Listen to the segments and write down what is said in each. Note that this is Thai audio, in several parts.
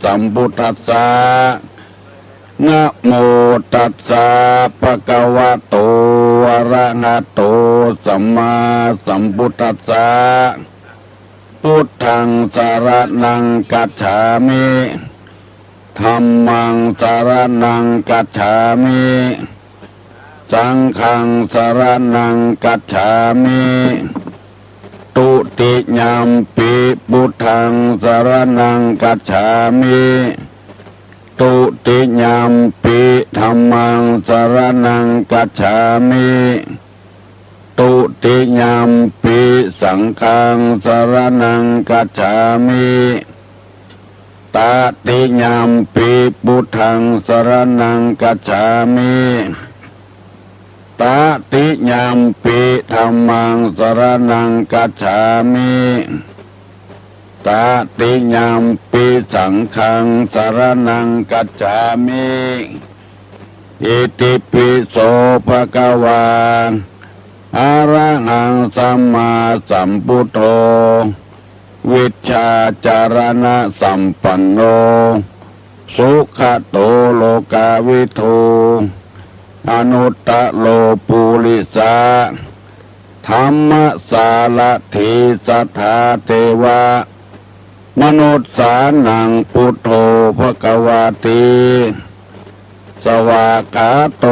สัมพุทธัสสะนะโมตัสสะภะคะวะโตอะระหะโตสัมมาสัมพุทธัสสะพุทธังสรณังกัจฉามิธัมมังสรณังกัจฉามิสังฆังสรณังกัจฉามิตุติยามปิพุทธังสรณังกัจฉามิตุติยามปิธัมมังสรณังกัจฉามิตุติยามปิสังฆังสรณังกัจฉามิตติยามปิพุทธังสรณังกัจฉามิตติยามปิธัมมังสรณังกัจฉามิตติยามปิสังฆังสรณังกัจฉามิอิติปิโสภะคะวาอะระหังสัมมาสัมพุทโธวิชชาจารณะสัมปันโนสุขโตโลกาวิทูอนุตตโลปุริสาธรรมสารถิสัทธาเทวามนุษย์สานังพุทโธภควาติสวากขาโต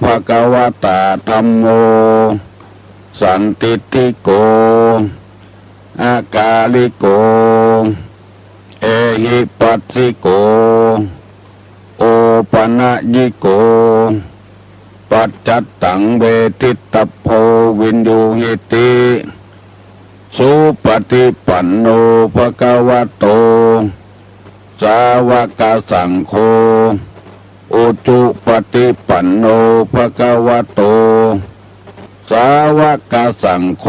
ภควตาธัมโมสันติติโกอากาลิโกเอหิปัสสิโกโอปนะยิโกปัจจัตตังเวทิตตโพวินยูหิติสุปฏิปันโนภะคะวะโตสาวกสังโฆอุจุปฏิปันโนภะคะวะโตสาวกสังโฆ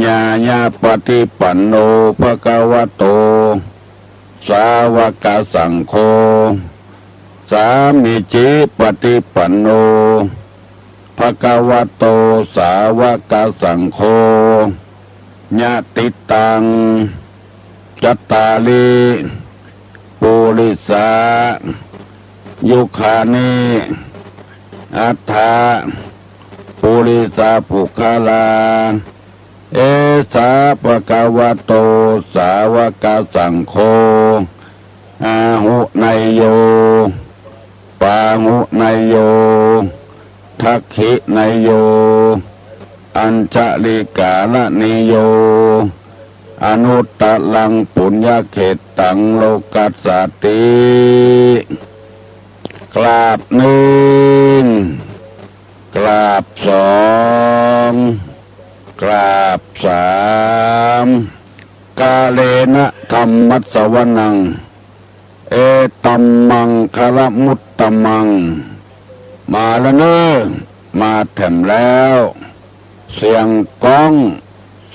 ญาญาปฏิปันโนภะคะวะโตสาวกสังโฆสามิจิปฏิปันโนภะคะวะโตสาวกสังโฆญาติตังจัตตาลิปุริสายุคานิอัฏฐาปุริสาภุคลาเอสาภะคะวะโตสาวกสังโฆอาหุไนโยปาหุไนโยทักขิไนโยอัญชลิกาลนิโยอนุตตลังปุญญเขตตังโลกัสสติกราบหนึ่งกราบสองกราบสามกาเลนะธรรมัสสวนังเอตัมมังคารมุตตมังมาแล้วเนอะมาแถมแล้วเสียงก้อง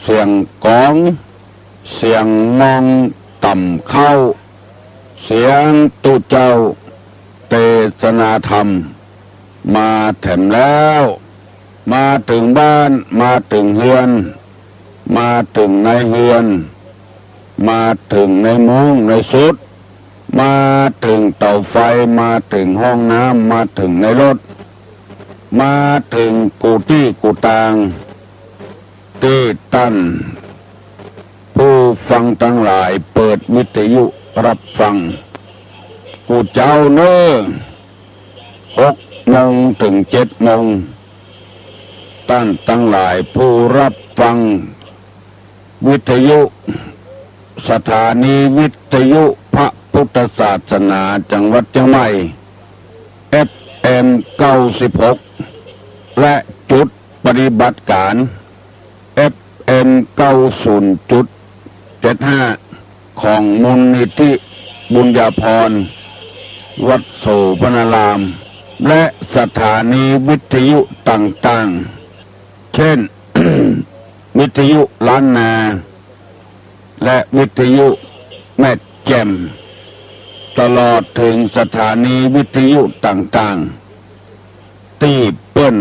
เสียงก้องเสียงงองต่ำเข้าเสียงตุเจ้าเทศนาธรรมมาแถมแล้วมาถึงบ้านมาถึงเฮือนมาถึงในเฮือนมาถึงในมุ้งในสุดมาถึงเตาไฟมาถึงห้องน้ำมาถึงในรถมาถึงกุฏิกุฏางที่ตั้นผู้ฟังทั้งหลายเปิดวิทยุรับฟังกูเจ้าเนอ6 โมงถึง 7 โมงท่านทั้งหลายผู้รับฟังวิทยุสถานีวิทยุพระพุทธศาสนาจังหวัดเชียงใหม่ FM 96และจุดปฏิบัติการ FM 90.75 ของมูลนิธิบุญญาภรณ์วัดโสภณารามและสถานีวิทยุต่างๆเช่น วิทยุล้านนาและวิทยุแม่แจ่มตลอดถึงสถานีวิทยุต่างๆที่เปิ้น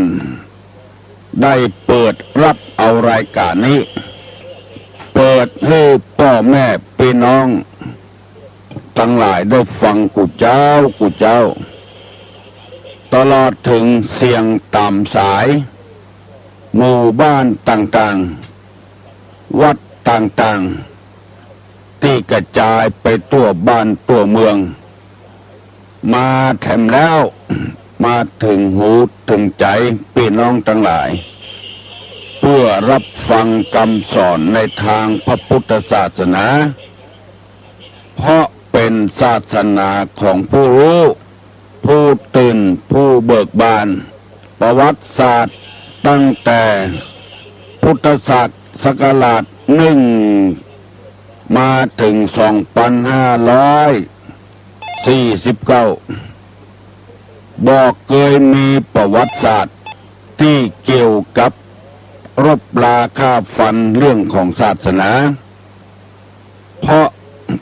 ได้เปิดรับเอารายการนี้เปิดให้พ่อแม่พี่น้อง ทั้งหลายได้ฟังกูเจ้าตลอดถึงเสียงตามสายหมู่บ้านต่างๆวัดต่างๆที่กระจายไปทั่วบ้านทั่วเมืองมาแถมแล้วมาถึงหูถึงใจพี่น้องทั้งหลายเพื่อรับฟังคำสอนในทางพระพุทธศาสนาเพราะเป็นศาสนาของผู้รู้ผู้ตื่นผู้เบิกบานประวัติศาสตร์ตั้งแต่พุทธศักราช1มาถึง2549บอกเคยมีประวัติศาสตร์ที่เกี่ยวกับรบราฆ่าฟันเรื่องของศาสนาเพราะ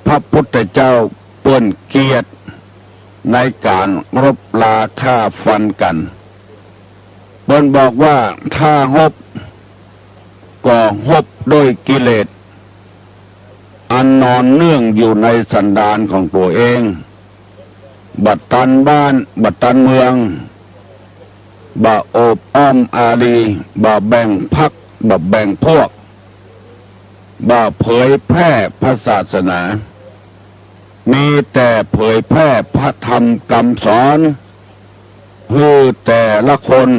พระพุทธเจ้าเปื้อนเกียรติในการรบราฆ่าฟันกันเปิ้นบอกว่าถ้าฮบก็ฮบด้วยกิเลสอันนอนเนื่องอยู่ในสันดานของตัวเองบัดตันบ้านบัดตันเมืองบ่โอบอ้อมอารีบ่แบ่งพรรคบ่แบ่งพวกบ่เผยแพร่พระศาสนามีแต่เผยแพร่พระธรรมคำสอนให้แต่ละคน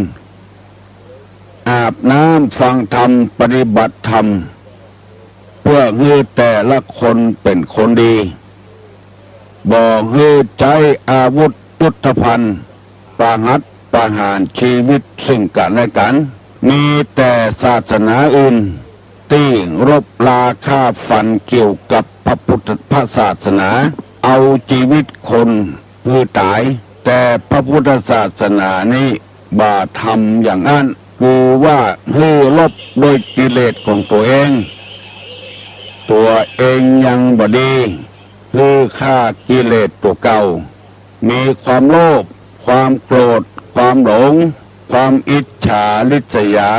อาบน้ำฟังธรรมปฏิบัติธรรมเพื่อให้แต่ละคนเป็นคนดีบ่ให้ใช้อาวุธยุทโธภัณฑ์ประหัตประหารชีวิตซึ่งกันและกันมีแต่ศาสนาอื่นที่รบราฆ่าฟันเกี่ยวกับพระพุทธศาสนาเอาชีวิตคนให้ตายแต่พระพุทธศาสนานี้บ่ทำอย่างนั้นคือว่าให้ลบโดยกิเลสของตัวเองยังบ่ดีคือฆ่ากิเลสตัวเก่ามีความโลภความโกรธความหลงความอิจฉาริษยา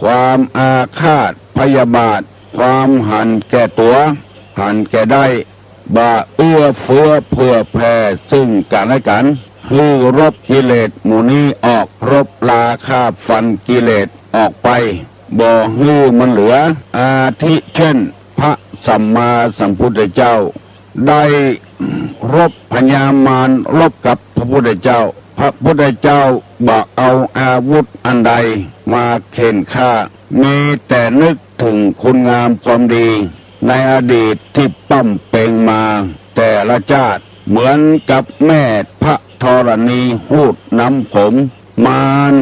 ความอาฆาตพยาบาทความหันแก่ตัวหันแก่ได้บ่เอื้อเฟื้อเผื่อแผ่ซึ่งกันและกันคือรบกิเลสหมู่นี้ออกรบราฆ่าฟันกิเลสออกไปบ่ฮื้อมันเหลืออาทิเช่นพระสัมมาสัมพุทธเจ้าได้รบพญามารรบกับพระพุทธเจ้าพระพุทธเจ้าบ่เอาอาวุธอันใดมาเข็นฆ่ามีแต่นึกถึงคุณงามความดีในอดีตที่ปั้มเป่งมาแต่ละชาติเหมือนกับแม่พระธรณีหูดน้ำผมมาร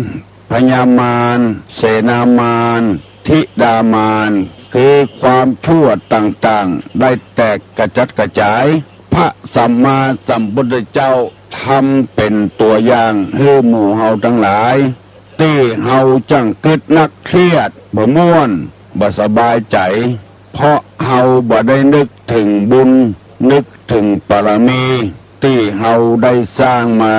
พญามารเสนามารธิดามารคือความชั่วต่างๆได้แตกกระจัดกระจายพระสัมมาสัมพุทธเจ้าทำเป็นตัวอย่างให้หมู่เฮาทั้งหลายที่เฮาจังกึดนักเครียดบ่ม่วนบ่สบายใจเพราะเฮาบ่ได้นึกถึงบุญนึกถึงบารมีที่เฮาได้สร้างมา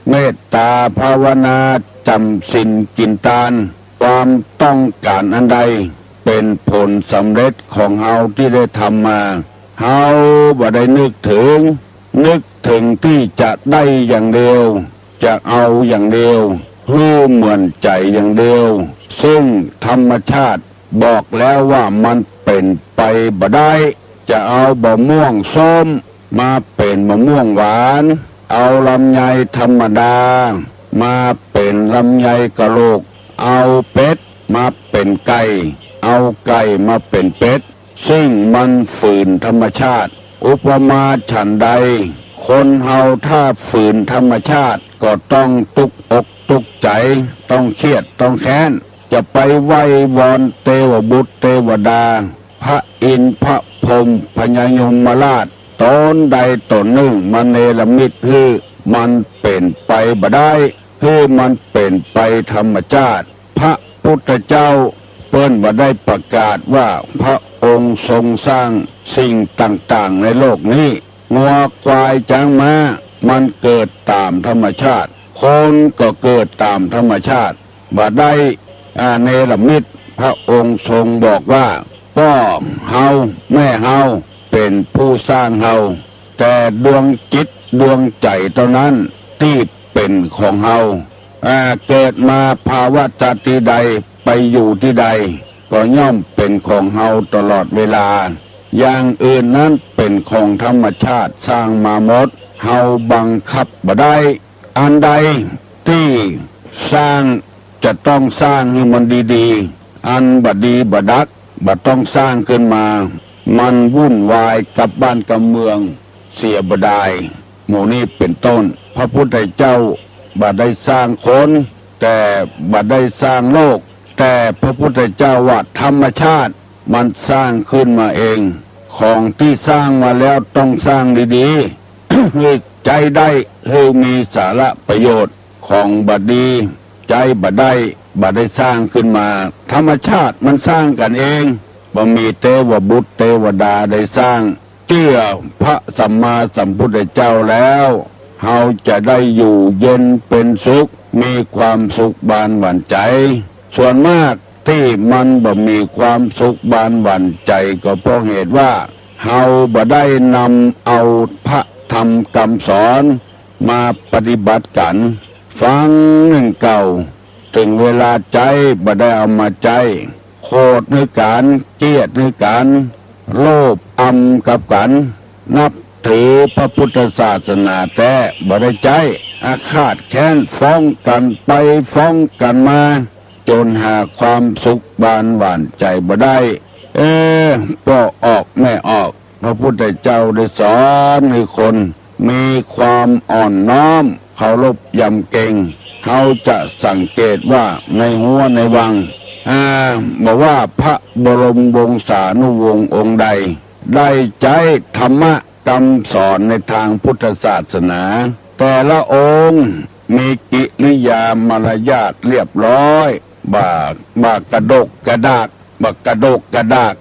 เมตตาภาวนาจำศีลกินทานความต้องการอันใดเป็นผลสำเร็จของเฮาที่ได้ทำมาเฮาบ่ได้นึกถึงที่จะได้อย่างเดียวจะเอาอย่างเดียวรู้เหมือนใจอย่างเดียวซึ่งธรรมชาติบอกแล้วว่ามันเป็นไปบ่ได้จะเอามะม่วงส้มมาเป็นมะม่วงหวานเอาลำไยธรรมดามาเป็นลำไยกะโหลกเอาเป็ดมาเป็นไก่เอาไก่มาเป็นเป็ดซึ่งมันฝืนธรรมชาติอุปมาฉันใดคนเฮาถ้าฝืนธรรมชาติก็ต้องตุกอกตุกใจต้องเครียดต้องแค้นจะไปไหว้วอนเทวบุตรเทวดาพระอินทร์พระพรหมพญายมราชตนใดตนหนึ่งมันเนรมิตคือมันเป็นไปบ่ได้คือมันเป็นไปธรรมชาติพระพุทธเจ้าเปิ้นว่าได้ประกาศว่าพระองค์ทรงสร้างสิ่งต่างๆในโลกนี้งัวควายช้างม้ามันเกิดตามธรรมชาติคนก็เกิดตามธรรมชาติบ่ได้เนรมิตพระองค์ทรงบอกว่าพ่อเฮาแม่เฮาเป็นผู้สร้างเฮา แต่ดวงจิตดวงใจเท่านั้นที่เป็นของเฮาเกิดมาภาวะชาติใดไปอยู่ที่ใดก็ย่อมเป็นของเฮาตลอดเวลาอย่างอื่นนั้นเป็นของธรรมชาติสร้างมาหมดเฮาบังคับบ่ได้อันใดที่สร้างจะต้องสร้างให้มันดีๆอันบดีบดักบ่ต้องสร้างขึ้นมามันวุ่นวายกับบ้านกับเมืองเสียบ่ได้หมู่นี้เป็นต้นพระพุทธเจ้าบ่ได้สร้างคนแต่บ่ได้สร้างโลกแต่พระพุทธเจ้าว่าธรรมชาติมันสร้างขึ้นมาเองของที่สร้างมาแล้วต้องสร้างดีๆ ให้ใจได้ให้มีสาระประโยชน์ของบดีใจบ่ได้สร้างขึ้นมาธรรมชาติมันสร้างกันเองบ่มีเทวบุตรเทวดาได้สร้างเชื่อพระสัมมาสัมพุทธเจ้าแล้วเฮาจะได้อยู่เย็นเป็นสุขมีความสุขบานหวั่นใจส่วนมากที่มันบ่มีความสุขบานหวั่นใจก็เพราะเหตุว่าเฮาบ่ได้นำเอาพระธรรมคำสอนมาปฏิบัติกันฟังหนึ่งเก่าถึงเวลาใจบ่ได้เอามาใจโคตรนึกกันเกลียดนึกกันโลภกับกันนับถือพระพุทธศาสนาแต่บ่ได้ใจอาฆาตแค้นฟ้องกันไปฟ้องกันมาจนหาความสุขบานหวานใจบ่ได้ก็ออกไม่ออกพระพุทธเจ้าได้สอนให้คนมีความอ่อนน้อมเคารพยำเกรงเขาจะสังเกตว่าในหัวในวังบอกว่าพระบรมวงศานุวงศ์องค์ใดได้ใจธรรมะคำสอนในทางพุทธศาสนาแต่ละองค์มีกิริยามารยาทเรียบร้อยบากระดกกระดากบักกระดกกระดาก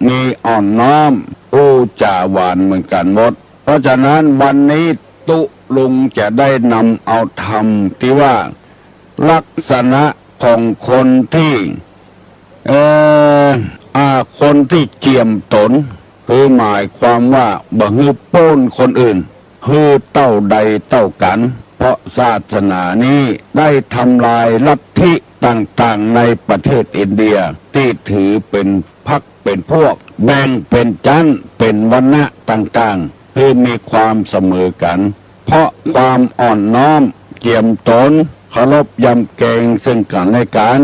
มีอ่อนน้อมอู้จาหวานเหมือนกันหมดเพราะฉะนั้นวันนี้ตุลุงจะได้นำเอาธรรมที่ว่าลักษณะของคนที่คนที่เจียมตนคือหมายความว่าบ่ฮือโป้นคนอื่นฮือเต้าใดเต้ากันเพราะศาสนานี้ได้ทำลายลัทธิต่างๆในประเทศอินเดียที่ถือเป็นพรรคเป็นพวกแบ่งเป็นชั้นเป็นวรรณะต่างๆคือมีความเสมอกันเพราะความอ่อนน้อมเจียมตนเคารพยำเกรงซึ่งกันและกัน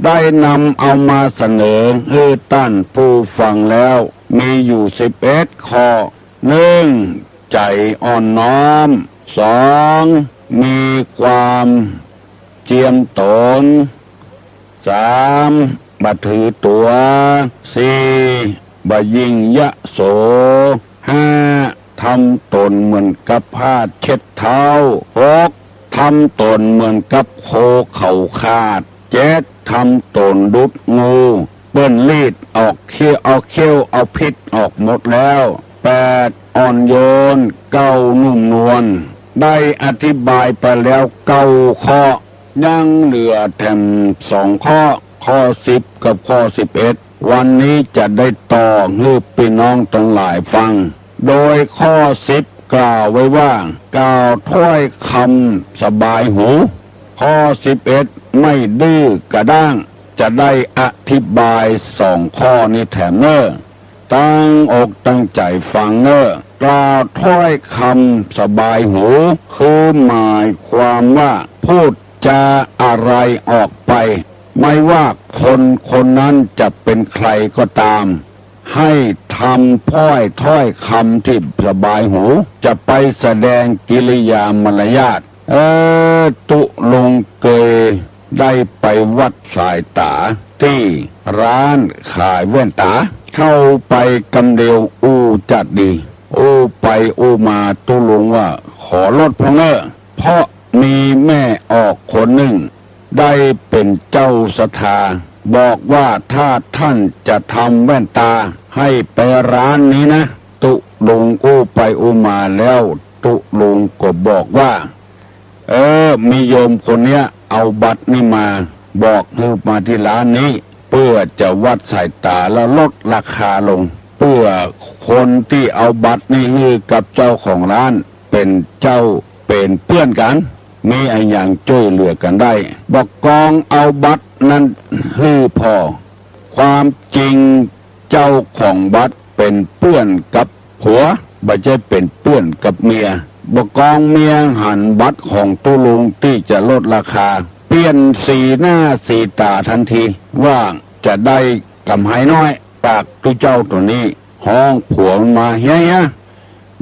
ได้นำเอามาเสนอให้ท่านผู้ฟังแล้วมีอยู่11 ข้อ 1. ใจอ่อนน้อม 2. มีความเจียมตน 3. บ่ถือตัว 4. บ่ยิ่งยโส 5. ทำตนเหมือนกับผ้าเช็ดเท้า 6. ทำตนเหมือนกับโคเขาขาด 7. ทำตนดุจงูเปิ้นรีดออกเขี้ยวเอาพิษออกหมดแล้ว 8. อ่อนโยน 9. นุ่มนวลได้อธิบายไปแล้ว9 ข้อยังเหลือแถม2 ข้อข้อ10กับข้อ11วันนี้จะได้ต่อให้พี่น้องทั้งหลายฟังโดยข้อ10กล่าวไว้ว่ากล่าวถ้อยคำสบายหูข้อ11ไม่ดื้อกระด้างจะได้อธิบาย2 ข้อนี้แถมเนอตั้งอกตั้งใจฟังเนอกล่าวถ้อยคำสบายหูคือหมายความว่าพูดจาอะไรออกไปไม่ว่าคนนั้นจะเป็นใครก็ตามให้ทำถ้อยคำที่สบายหูจะไปแสดงกิริยามารยาทตุลงเกยได้ไปวัดสายตาที่ร้านขายแว่นตาเข้าไปกำเดียวอู้จัดดีอู้ไปอู้มาตุลงว่าขอลดพเนอเพราะมีแม่ออกคนหนึ่งได้เป็นเจ้าศรัทธาบอกว่าถ้าท่านจะทำแว่นตาให้ไปร้านนี้นะตุลงอู้ไปอู้มาแล้วตุลงก็บอกว่ามีโยมคนเนี้ยเอาบัตรนี่มาบอกให้มาที่ร้านนี้เพื่อจะวัดสายตาแล้วลดราคาลง เพื่อคนที่เอาบัตรนี่คือกับเจ้าของร้านเป็นเจ้าเป็นเพื่อนกันมีไอ้อย่างช่วยเหลือกันได้บอกกองเอาบัตรนั้นฮือพอความจริงเจ้าของบัตรเป็นเพื่อนกับผัวไม่ใช่เป็นเพื่อนกับเมียบอกกองเมียหันบัตรของตู้ลุงที่จะลดราคาเปลี่ยนสีหน้าสีตาทันทีว่าจะได้กำไรน้อยจากตู้เจ้าตัวนี้ห้องผัวมาเฮีย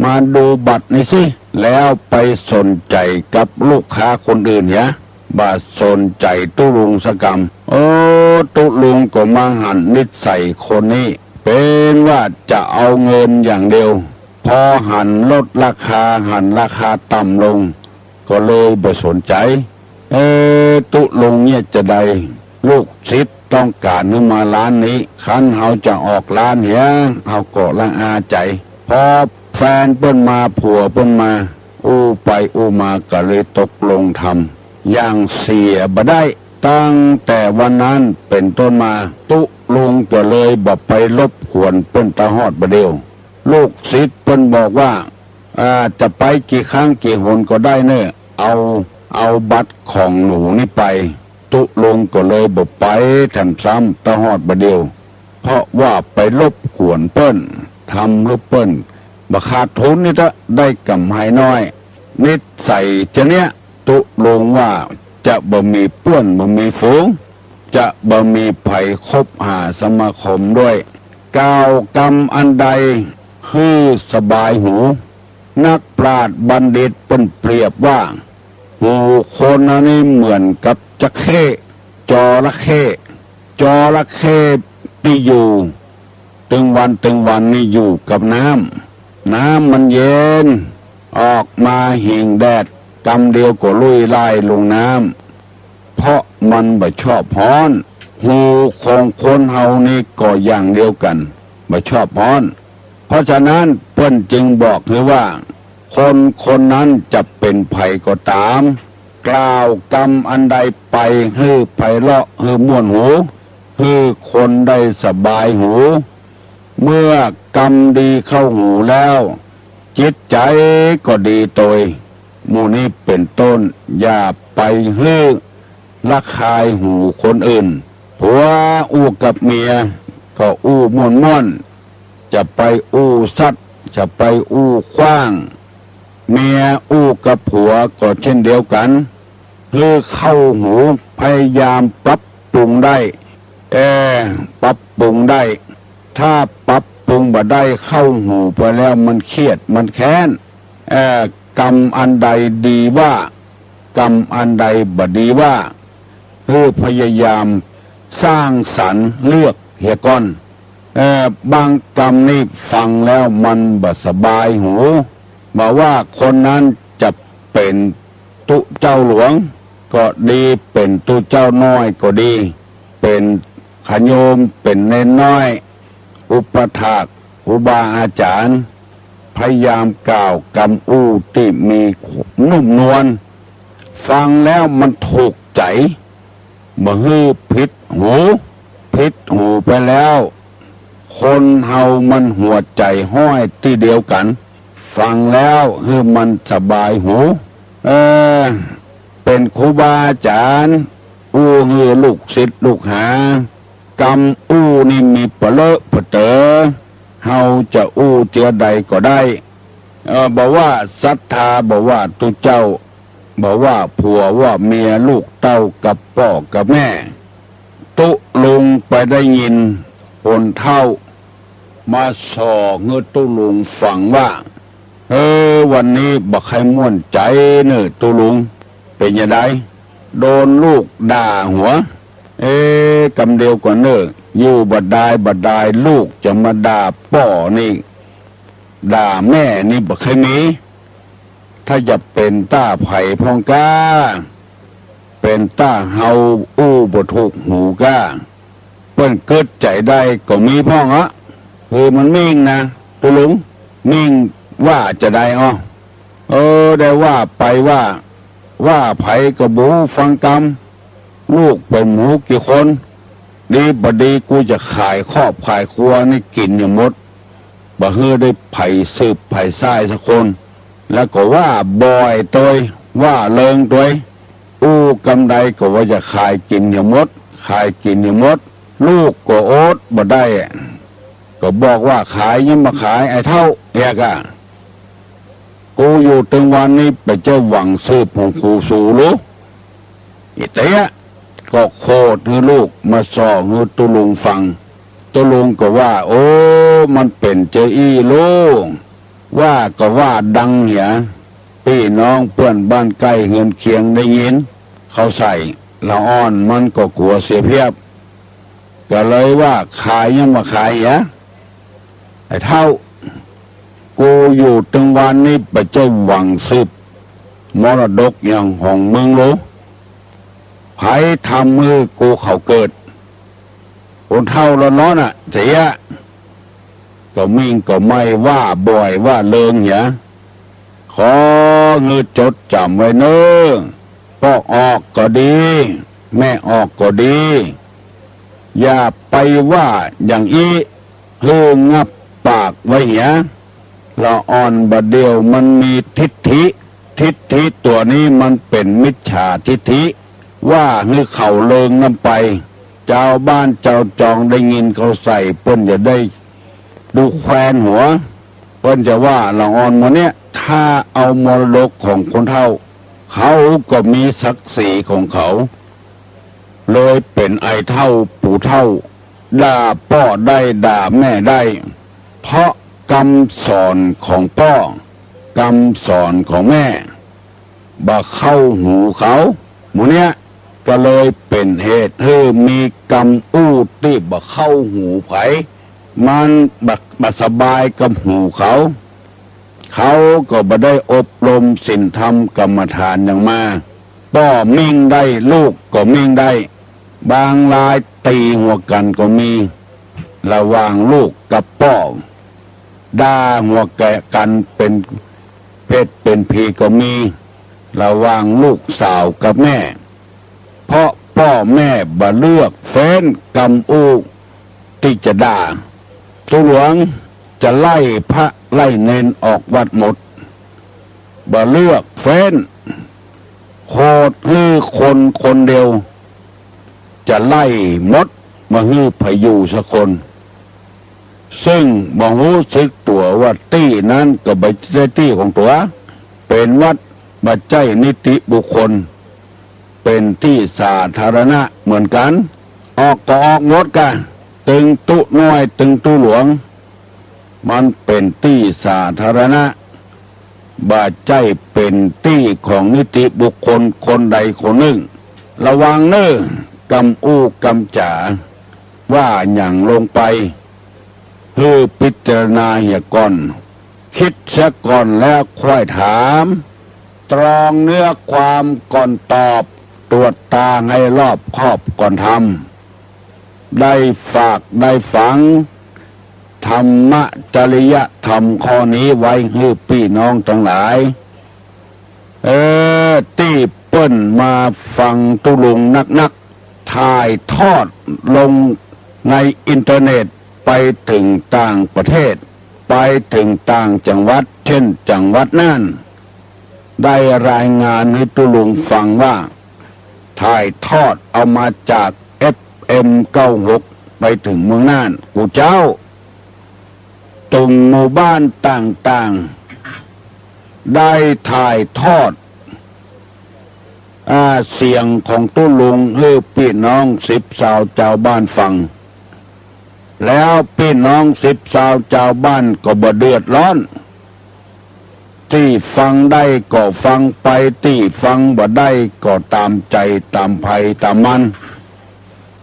มาดูบัตรนี่สิแล้วไปสนใจกับลูกค้าคนอื่นเนี่ยบาสนใจตู้ลุงสกรรมโอ้ตู้ลุงก็มาหันนิสัยคนนี้เป็นว่าจะเอาเงินอย่างเดียวพอหันลดราคาหันราคาต่ำลงก็เลยไม่สนใจตู้ลุงเนี่ยจะได้ลูกศิษย์ต้องการนึกมาร้านนี้คันเขาจะออกร้านเหียเขาก็ละอาใจพอแฟนเปิ้นมาผัวเปิ้นมาอู้ไปอู้มาก็เลยตกลงทำอย่างเสียบ่ได้ตั้งแต่วันนั้นเป็นต้นมาตุลุงก็เลยบ่ไปรบกวนเปิ้นตาฮอดบ่เดียวลูกศิษย์เปิ้นบอกว่าจะไปกี่ครั้งกี่หนก็ได้เนอะเอาบัตรของหนูนี่ไปตุลุงก็เลยบ่ไปทำซ้ำตาฮอดบ่เดียวเพราะว่าไปรบกวนเปิ้นทำให้เปิ้นบ่ขาดทุนนี่ถ้าได้กำไรน้อยนิสัยจะเนี้ยตุลงว่าจะบ่มีเปื้อนบ่มีฝูงจะบ่มีไผคบหาสมาคมด้วยกล่าวกรรมอันใดคือสบายหูนักปราชญ์บัณฑิตเป็นเปรียบว่าหูคนอันนี้เหมือนกับจระเข้ที่อยู่ตึงวันนี่อยู่กับน้ำมันเย็นออกมาหิงแดดกำเดียวก็ลุยไล่ลงน้ำเพราะมันไม่ชอบร้อนหูของคนเฮานี่ก็อย่างเดียวกันไม่ชอบร้อนเพราะฉะนั้นเพิ่นจึงบอกเลยว่าคนนั้นจะเป็นไผก็ตามกล่าวกรรมอันใดไปให้ไพเราะให้ม่วนหูให้คนได้สบายหูเมื่อกรรมดีเข้าหูแล้วจิตใจก็ดีโดยหมู่นี้เป็นต้นอย่าไปฮื้อละคายหูคนอื่นผัวอู้กับเมียก็อู้ม่วนจะไปอู้สัตว์จะไปอู้ขว้างเมียอู้กับผัวก็เช่นเดียวกันคือเข้าหูพยายามปรับปรุงได้ปรับปรุงได้ถ้าปรับปรุงบ่ได้เข้าหูไปแล้วมันเครียดมันแค้นกรรมอันใดดีว่ากรรมอันใดบ่ดีว่าคือพยายามสร้างสรรค์เลือกเหียก้อนบางกรรมนี่ฟังแล้วมันบ่สบายหูบอกว่าคนนั้นจะเป็นตุเจ้าหลวงก็ดีเป็นตุเจ้าน้อยก็ดีเป็นขโยมเป็นเนนน้อยอุปถากอุบาอาจารย์พยายามกล่าวกำอู้ที่มีนุ่มนวลฟังแล้วมันถูกใจบ่ฮื้อผิดหูไปแล้วคนเฮามันหัวใจห้อยที่เดียวกันฟังแล้วฮื้อมันสบายหูเป็นครูบาอาจารย์อู้ฮื้อลูกศิษย์ลูกหากรรมอู้นี่มีเปเลอะเปเตอเฮาจะอู้เจือใดก็ได้บอกว่าศรัทธาบอกว่าตุเจ้าบอกว่าผัวว่าเมียลูกเต้ากับพ่อกับแม่ตุลุงไปได้ยินคนเท่ามาสอเงือตุลุงฟังว่าวันนี้บักใครม่วนใจเนอตุลุงเป็นยังไงโดนลูกด่าหัวกำเดียวกว่าเนออยู่บัดได้ลูกจะมาด่าป่อนี่ด่าแม่นี่บักใครมีถ้าจะเป็นต้าไผ่พองก้าเป็นต้าเฮาอู้บ่ถูกหูก้าเปิ้นเกิดใจได้ก็มีพ่องคือมันมิ่งนะตุลุงมิ่งว่าจะได้ได้ว่าไปว่าไผ่ก็บูฟังกรรมลูกเป็นหมูกี่คนดีบดีกูจะขายครอบขายครัวนี่กินอย่างหมด บ่เฮือได้ไผ่สืบไผ่ทรายสักคน แล้วก็ว่าบ่อยตัวว่าเลิงตัวอู้กำไดก็ว่าจะขายกินอย่างมดขายกินอย่างมดลูกก็โอ๊ตบ่ได้ก็บอกว่าขายยังมาขายไอ้เท่าแอกอะกูอยู่ตึงวันนี้ไปเจ้าหวังซื้อผงคูสูรู้อีเตะก็โคตรให้ลูกมาสอให้ตุลุงฟังตุลุงก็ว่าโอ้มันเป็นเจอี้ลูกว่าก็ว่าดังเหียพี่น้องเพื่อนบ้านใกล้เฮือนเคียงได้ยินเขาใส่ละอ่อนมันก็กลัวเสียเพียบก็เลยว่าขายยังมาขายไอ้เท่ากูอยู่ตึงวันนี้ไปเจ้าหวังสืบมรดกอย่างของเมืองรู้ไผทำมือกูเขาเกิดคนเท่าละน้อนเสียก็มิ่งก็ไม่ว่าบ่อยว่าเลิงอย่าขอเงือจดจำไว้เนอะพ่อออกก็ดีแม่ออกก็ดีอย่าไปว่าอย่างอีเฮืองับปากไว้เหียละอ่อนบดเดียวมันมีทิฏฐิตัวนี้มันเป็นมิจฉาทิฏฐิว่าเฮือเข่าเลิงนำไปเจ้าบ้านเจ้าจองได้ยินเขาใส่เปิ้นจะได้ดูแควนหัวเปิ้นจะว่าละอ่อนวันเนี้ยถ้าเอามรดกของคนเฒ่าเขาก็มีศักดิ์ศรีของเขาเลยเป็นไอ้เท่าปู่เท่าด่าพ่อได้ด่าแม่ได้เพราะคำสอนของพ่อกำสอนของแม่บ่เข้าหูเขาหมู่เนี้ยก็เลยเป็นเหตุให้มีกรรมอู้ที่บ่เข้าหูไผมันบ่สบายกับหูเขาก็บ่ได้อบรมศีลธรรมกรรมฐานอย่างมาพ่อมิ่งได้ลูกก็มิ่งได้บางรายตีหัวกันก็มีระหว่างลูกกับพ่อด่าหัวแกกันเป็นเพศเป็นผีก็มีระหว่างลูกสาวกับแม่เพราะพ่อแม่บ่เลือกเฟ้นกรรมอู้ที่จะด่าตุหลวงจะไล่พระไล่เนนออกวัดหมดบ่เลือกเฟ้นโคตรฮือคนเดียวจะไล่มดมาฮือพายุสักคนซึ่งบ่รู้สึกตัวว่าตี้นั้นก็บ่ใช่ตี้ของตัวเป็นวัดบ่ใช่นิติบุคคลเป็นที่สาธารณะเหมือนกันออกก็ออกหมดกันตึงตุน้อยตึงตุหลวงมันเป็นที่สาธารณะบ่ใช่เป็นที่ของนิติบุคคลคนใดคนหนึ่งระวังเน้อกำอู้กำจ๋าว่าอย่างลงไปคือพิจารณาเหี่ยก่อนคิดเสียก่อนแล้วค่อยถามตรองเนื้อความก่อนตอบตรวจตาให้รอบคอบก่อนทำได้ฝากได้ฝังธรรมจริยธรรมข้อนี้ไว้ให้พี่น้องทั้งหลายที่เปิ้นมาฟังตุลุงนักถ่ายทอดลงในอินเทอร์เน็ตไปถึงต่างประเทศไปถึงต่างจังหวัดเช่นจังหวัดน่านได้รายงานให้ตุลุงฟังว่าถ่ายทอดเอามาจาก FM96 ไปถึงเมืองน่านกูเจ้าตรงหมู่บ้านต่างๆได้ถ่ายทอดเสียงของตุลุงให้พี่น้อง10ชาวชาวบ้านฟังแล้วพี่น้อง10ชาวชาวบ้านก็บ่เดือดร้อนที่ฟังได้ก็ฟังไปที่ฟังบ่ได้ก็ตามใจตามภัยตามมัน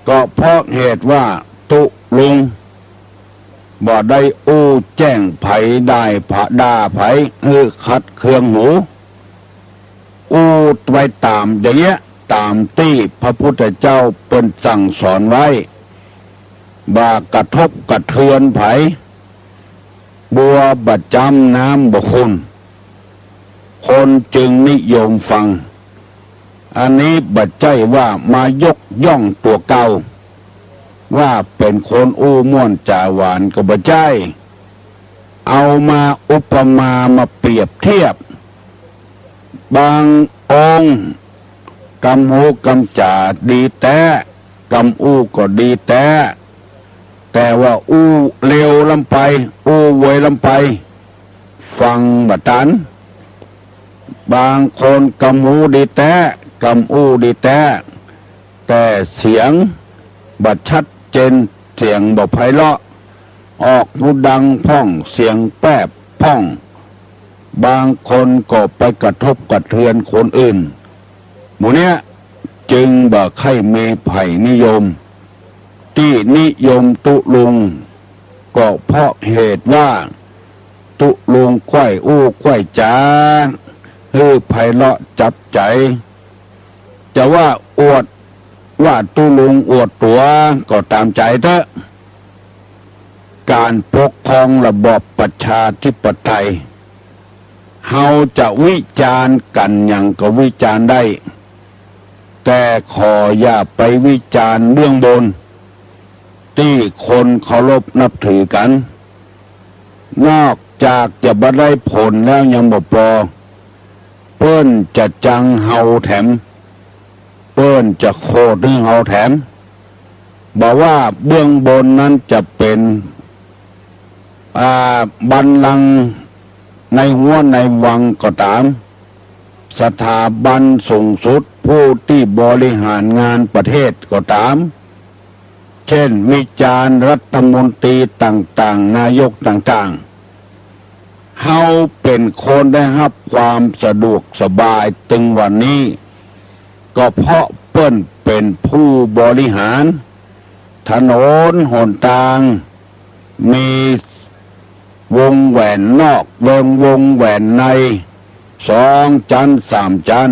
ก็เพราะเหตุว่าตุลุงบ่ได้อู้แจ้งไผได้ผะด่าไผขัดเคืองหูอู้ไว้ตามอย่างเงี้ยตามที่พระพุทธเจ้าเปิ้นสั่งสอนไว้บ่ากระทบกระเทือนไผบัวบ่จำน้ำบ่คุณคนจึงนิยมฟังอันนี้บ่ใช่ว่ามายกย่องตัวเก่าว่าเป็นคนอู้ม่วนจ่าหวานก็บ่ใช่ เอามาอุปมามาเปรียบเทียบบางองค์กำหูกำจ่าดีแต่กำอู้ก็ดีแต่ว่าอู้เร็วลำไปอู้ไวลำไปฟังบัดนั้นบางคนกำหูดีแต่กำอู้ดีแต่เสียงบัดชัดเจนเสียงบ่ไพเราะออกหูดังพ่องเสียงแป๊บพ่องบางคนก็ไปกระทบกระเทือนคนอื่นหมู่เนี้ยจึงบ่ใครมีไผ่นิยมที่นิยมตุลุงก็เพราะเหตุว่าตุลุงควายอู้ควายจ๋าไพเราะจับใจจะว่าอวดว่าตุลุงอวดตัวก็ตามใจเถอะการปกครองระบอบประชาธิปไตยเฮาจะวิจารณ์กันอย่างก็วิจารณ์ได้แต่ขออย่าไปวิจารณ์เบื้องบนที่คนเคารพนับถือกันนอกจากจะบ่ได้ผลแล้วยังบ่พอเปิ้นจะจังเฮาแถมเปิ้นจะโคตรให้เฮาแถมบอกว่าเบื้องบนนั้นจะเป็นบัลลังก์ในหัวในวังก็ตามสถาบันสูงสุดผู้ที่บริหารงานประเทศก็ตามเช่นวิจารณ์รัฐมนตรีต่างๆนายกต่างๆเฮาเป็นคนได้รับความสะดวกสบายตึงวันนี้ก็เพราะเปิ้นเป็นผู้บริหารถนนหนทางมีวงแหวนนอกวงแหวนใน2 ชั้น 3 ชั้น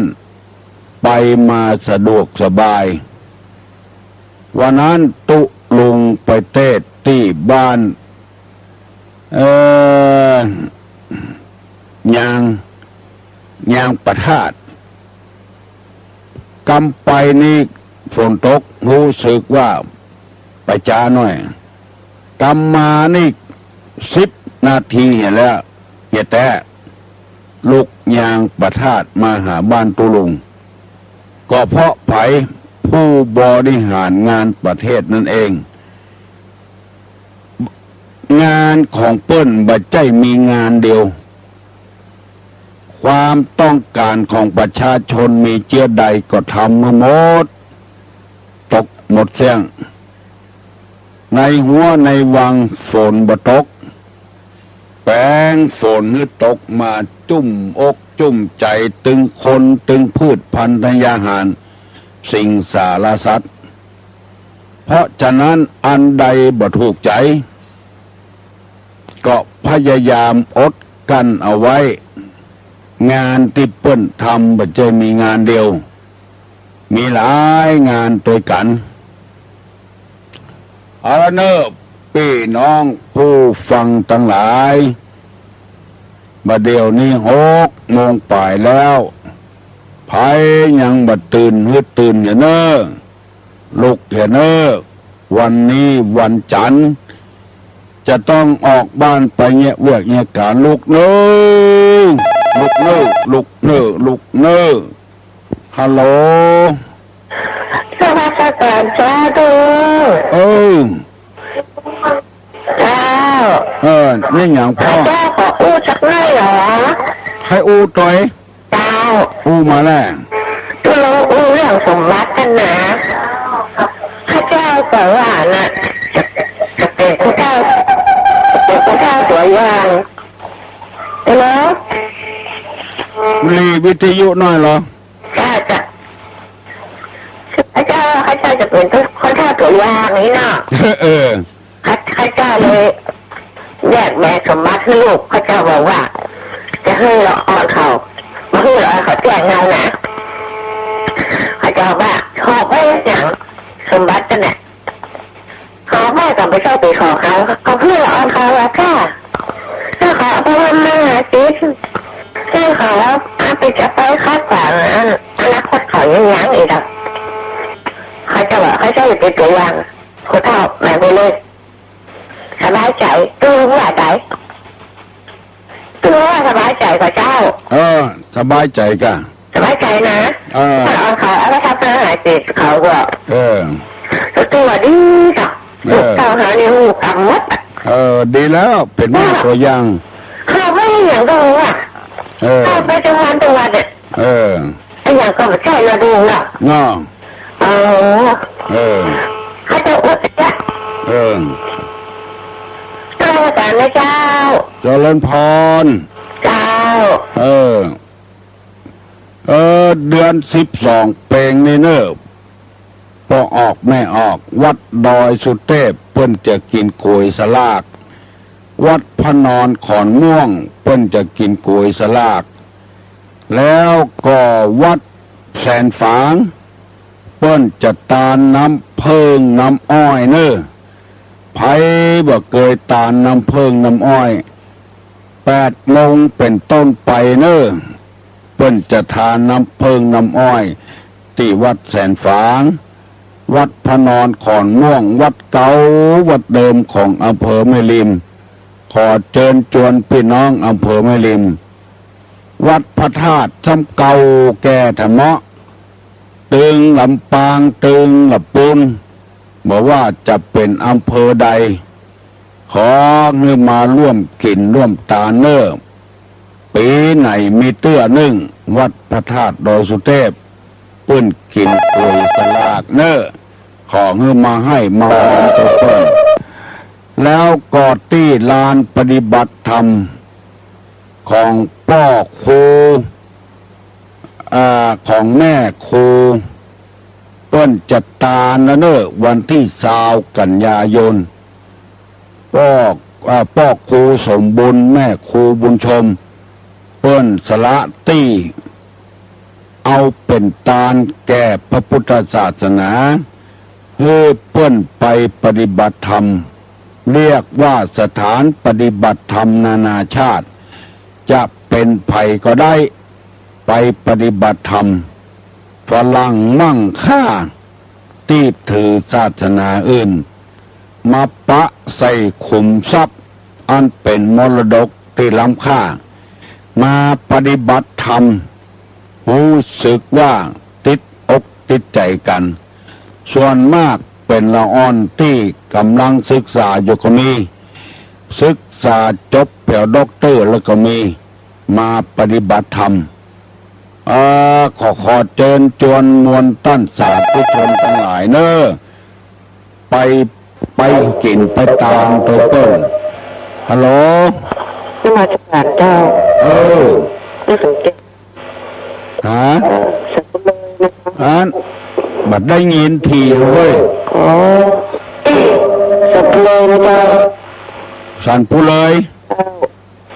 ไปมาสะดวกสบายวันนั้นตุลุงไปเทศที่บ้านยางประทาดกำไปนี่ฝนตกรู้สึกว่าไปจ้าหน่อยกำมานี่10 นาทีเห็นแล้วแต่ลูกยางประทาดมาหาบ้านตุลุงก็เพราะไผผู้บริหารงานประเทศนั่นเองงานของเปิ้นบ่ใช่มีงานเดียวความต้องการของประชาชนมีเจือใดก็ทำมาหมดตกหมดเสียงในหัวในวังฝนบ่ตกแปงฝนฮึตกมาจุ่มอกจุ่มใจตึงคนตึงพืชพันธุ์ยาหารสิ่งสารสัตว์เพราะฉะนั้นอันใดบ่ถูกใจก็พยายามอดกันเอาไว้งานที่เปิ้นทำบ่ใช่มีงานเดียวมีหลายงานตัวกันเอาละเนอะพี่น้องผู้ฟังทั้งหลายบัดเดี๋ยวนี้6 โมงป่ายแล้วไผยังบ่ตื่นตื่นอย่าเนอะลุกอย่าเนอะวันนี้วันจันทร์จะต้องออกบ้านไปเงี่ยเวียกเงี่ยการลุกเนอะลุกเนอะฮัลโหลสวัสดีครับจ้าดูเจ้านี่อย่างพ่อเจ้าขออู้สักหน่อยเหรอให้อู้ต่อยเจ้าอู้มาแล้วตัวเราอู้เรื่องสมบัติกันนะข้าเจ้าแต่ว่าน่ะจะเป็นข้าเจ้าตัวอย่างแล้วรีวิทยุหน่อยเหรอจะข้าเจ้าจะเป็นข้าเจ้าตัวอย่างนี้เนาะข้าเจ้าเลยแยกแม่สมบัติให้ลูกข้าเจ้าบอกว่าจะให้เราอ่อนเขามาให้เราเขาแจ้งเงานะข้าเจ้าว่าขอไปอย่างสมบัติกันเนี่ยขอแม่กับไปเจ้าไปขอเขาเพื่อเราอ่อนเขาแล้วค่ะถ้าขอไปวันหน้าสิถ้าขอไปจะไปคาดฝันอนาคตเขายังอีกอ่ะเขาจะบอกเขาจะเป็นตัวอย่างคนเท่าแม่ไปเลยสบายใจตู้ว่าใจ คือว่าสบายใจกับเจ้า สบายใจกะ สบายใจนะถ้าเอาเขาเอาไปทำอาหารเสร็จเขาก็ตัวดีจ้ะลูกเต่าหาเนี่ยหูกำมัดดีแล้วเป็นตัวอย่างเขาไม่อย่างดูอ่ะเข้าไปจังหวัดเนี่ยไอ้อย่างก็ไม่ใช่มาดูหรอกเขาจะอุดจ้ะเจ้าการนะเจ้าเจริญพรเจ้าเดือน12 เปงนี่เนอะพอออกแม่ออกวัดดอยสุเทพเปิ้นจะกินโกยสลากวัดพระนอนขอนม่วงเปิ้นจะกินโกยสลากแล้วก็วัดแสนฝางเปิ้นจะตาลน้ำเพิงน้ำอ้อยเนอะไผบ่เคยตาลน้ำเพิงน้ำอ้อย8 โมงเป็นต้นไปเนอะเปิ้นจะทานน้ำเพิงน้ำอ้อยที่วัดแสนฝางวัดพระนอนขอนม่วงวัดเก่าวัดเดิมของอำเภอแม่ริมขอเชิญชวนพี่น้องอำเภอแม่ริมวัดพระธาตุซ้ำเก่าแก่ธรรมะตึงลำปางตึงลำปูนบอกว่าจะเป็นอำเภอใดขอเงื่อมาร่วมกินร่วมตาเนอปีไหนมีเตื้อนึ่งวัดพระธาตุดอยสุเทพปื้นกินโกยสลากเนอขอเงื่อมาให้มาตัวเปิ้นแล้วกอดที่ลานปฏิบัติธรรมของพ่อครูของแม่ครูเปิ้นจัดตาเนอวันที่20 กันยายนพ่อครูสมบุญแม่ครูบุญชมเปิ้นสละตี้เอาเป็นตาลแก่พระพุทธศาสนาเพื่อเปิ้นไปปฏิบัติธรรมเรียกว่าสถานปฏิบัติธรรมนานาชาติจะเป็นไผก็ได้ไปปฏิบัติธรรมฝรั่งมั่งค่าที่ถือศาสนาอื่นมาปะใส่ขุมทรัพย์อันเป็นมรดกที่ล้ำค่ามาปฏิบัติธรรมรู้สึกว่าติดอกติดใจกันส่วนมากเป็นละอ่อนที่กำลังศึกษาอยู่ก็มีศึกษาจบแถวด็อกเตอร์แล้วก็มีมาปฏิบัติธรรมขอเชิญชวนมวลต้านสาธุชนทั้งหลายเนอะไปกินไปตามตัวเปิ้ลฮัลโหลที่มาจากการเจ้าไม่สังเกตสังเกตเลยบัดได้ยินทีเว้ยสังเกตเลยนะเจ้าสันปูเลย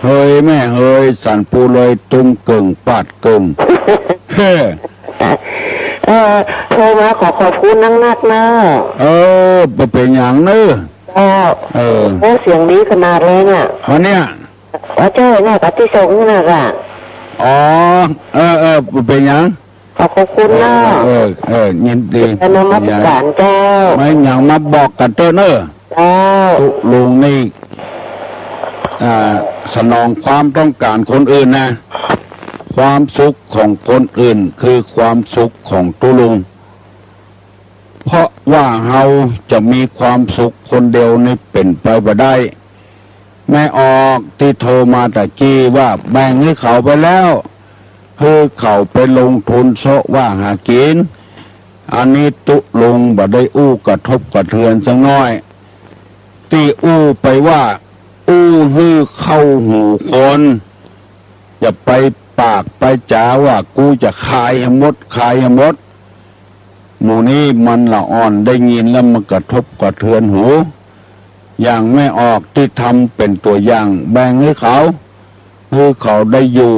เฮ้ยแม่เฮ้ยสันปูเลยตุ้มเก่งปาดเก่งโทรมาขอบคุณนักนะเป็นอย่างเนอะเสียงดีขนาดเลยน่ะวันเนี้ยเจ้าเนี่ยกับที่ส่งนี่น่ะเป็นอย่างขอบคุณนะยินดีนมัสการเจ้าไม่อย่างมาบอกกันเต้อเนอะตุลุงนี่สนองความต้องการคนอื่นนะความสุขของคนอื่นคือความสุขของตุลุงเพราะว่าเราจะมีความสุขคนเดียวนี่เป็นไปบ่ได้แม่ออกที่โทรมาตะกี้ว่าแบ่งให้เขาไปแล้วคือเขาไปลงทุนโซว่าหากินอันนี้ตุลุงบ่ได้อู้กระทบกระเทือนสักน้อยที่อู้ไปว่าฮือเข้าหูคนอย่าไปปากไปจ๋าว่ากูจะขายให้หมดหมู่นี้มันละอ่อนได้ยินแล้วมันกระทบกระเทือนหูอย่างไม่ออกที่ทำเป็นตัวอย่างแบ่งให้เขาคือเขาได้อยู่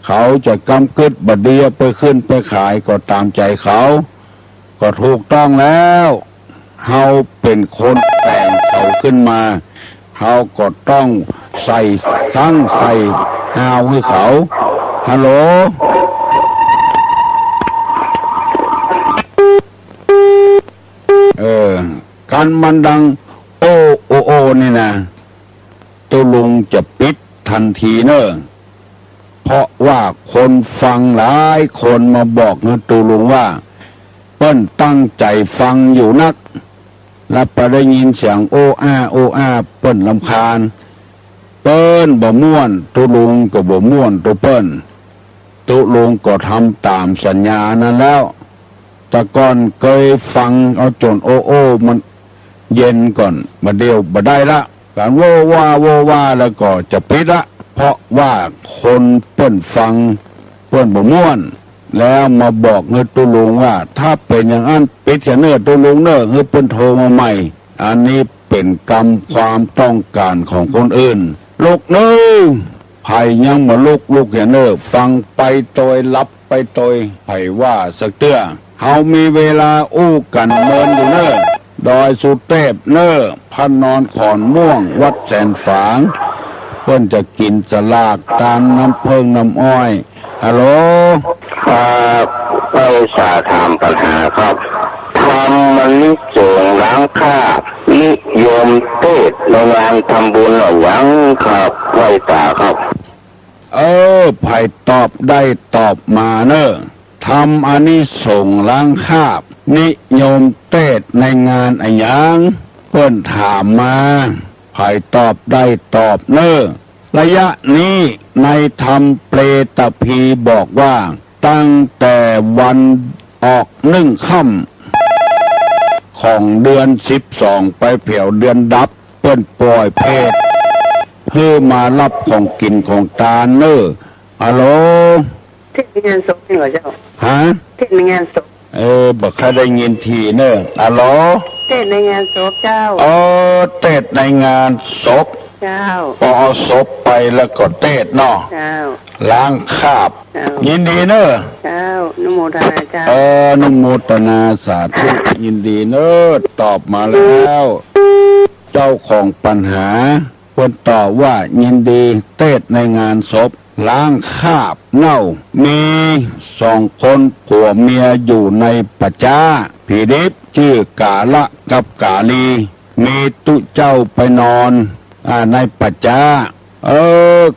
เขาจะกำกึดบดเดียไปขึ้นไปขายก็ตามใจเขาก็ถูกต้องแล้วเฮาเป็นคนแต่งเขาขึ้นมาเขาก็ต้องใส่ฮาวให้เขาฮัลโหลการมันดังโอนี่นะตัวลุงจะปิดท ทันทีเนอะเพราะว่าคนฟังหลายคนมาบอกนะตูลุงว่าเปิ้นตั้งใจฟังอยู่นักแล้วพอได้ยินเสียงโอ้อาโอ้อาเปิ้นรำคาญเปิ้นบ่ม่วนตูลุงก็บ่ม่วนตัวเปิ้นตูลุงก็ทำตามสัญญานั้นแล้วแต่ก่อนเคยฟังเอาจนโอ้โอ้มันเย็นก่อนมาเดียวบ่ได้ละการโว้ว่าแล้วก็จะปิดละเพราะว่าคนเปิ้นฟังเปิ้นบ่ม่วนแล้วมาบอกเนื้อตุลุงว่าถ้าเป็นอย่างนั้นปิดเถอะเนื้อตุลุงเนื้อเฮ้ยเปิ้นโทรมาใหม่อันนี้เป็นกรรมความต้องการของคนอื่นลูกเนื้อไผ่ยังมาลูกเห็นเนื้อฟังไปโดยรับไปโดยไผ่ว่าสักเตื้อเฮามีเวลาอู้กันเมินอยู่เน้อดอยสุเทพเน้อพันนอนขอนม่วงวัดแสนฝางเพิ่นจะกินสลากตามน้ำเพิงน้ำอ้อยฮัลโหลครับไปสาถามปัญหาครับทำมันนิสงล้างคาบนิยมเทศในงานทำบุญหรือยังครับไหวตาครับไผ่ตอบได้ตอบมาเนอะทำอานิสงส์ล้างคาบนิยมเทศในงานอะหยังเพิ่นถามมาไผ่ตอบได้ตอบเนอะระยะนี้ในธรรมเปรตพีบอกว่าตั้งแต่วันออก1 ค่ำของเดือน12ไปเผียวเดือนดับเปิ้นปล่อยเพศเพื่อมารับของกินของตาเนอฮัลโหลเทศในงานศพนี่เหรอเจ้าฮะเทศในงานศพบ่เคยได้ยินทีเนอฮัลโหลเทศในงานศพเจ้าเทศในงานศพเจ้าพอเอาศพไปแล้วก็เทศเนาะเจ้าล้างคราบยินดีเนอะเจ้านุโมทนาเจ้านุโมทนาสาธุยินดีเนอะตอบมาแล้วเจ้าของปัญหาคนตอบว่ายินดีเทศในงานศพล้างคราบเน่ามี2 คนผัวเมียอยู่ในปัจจาผีดิบชื่อกาละกับกาลีมีตุเจ้าไปนอนในปัจจา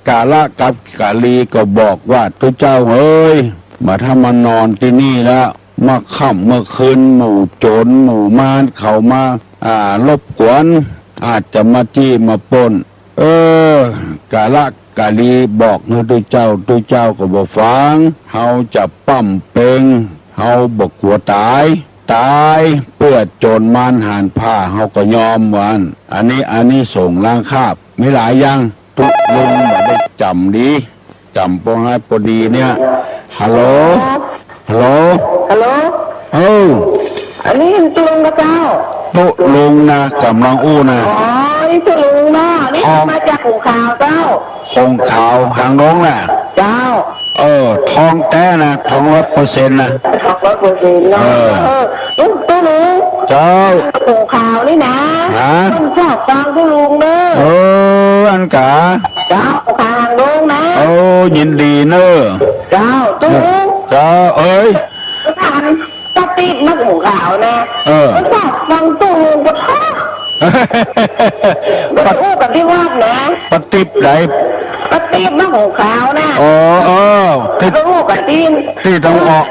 กาละกับกาลีก็บอกว่าตุเจ้าเอ้ยมาถ้ามานอนที่นี่แล้วมาค่ำเมื่อคืนหมู่โจรหมู่มารเข้ามารบกวนอาจจะมาจี้มาปล้นกาละกาลีบอกให้ตุเจ้าก็บ่ฟังเฮาจะปั้มเปงเฮาบ่กลัวตายเพื่อโจรมารหานผ้าเฮาก็ยอมวันอันนี้ส่งล้างคราบมีหลายอย่างทุกลุงมาได้จำดีจำพอให้พอดีเนี่ยฮัลโหลอันนี้ตุลุงกับเจ้าตุลุงนะกำลังอู้นะนี่ตุลุงนะนี่มาจากคงขาวเจ้าคงขาวหางน้องน่ะเจ้าทองแท้นะทอง100%นะทอง100%เนาะตุลุงเจ้าคงขาวนี่นะต้องชอบฟังตุลุงเด้ออันกะเจ้าทางลุงนะยินดีเนอะเจ้าตุลุงเจ้าเอ้ยทานตะตินักหมูขาวนะมันชอบฟังตุลุงก็ท้อมันพูดกับที่วาดนะปฏิบไหนปฏิบนักหมูขาวนะที่พูดกับที่ต้องออก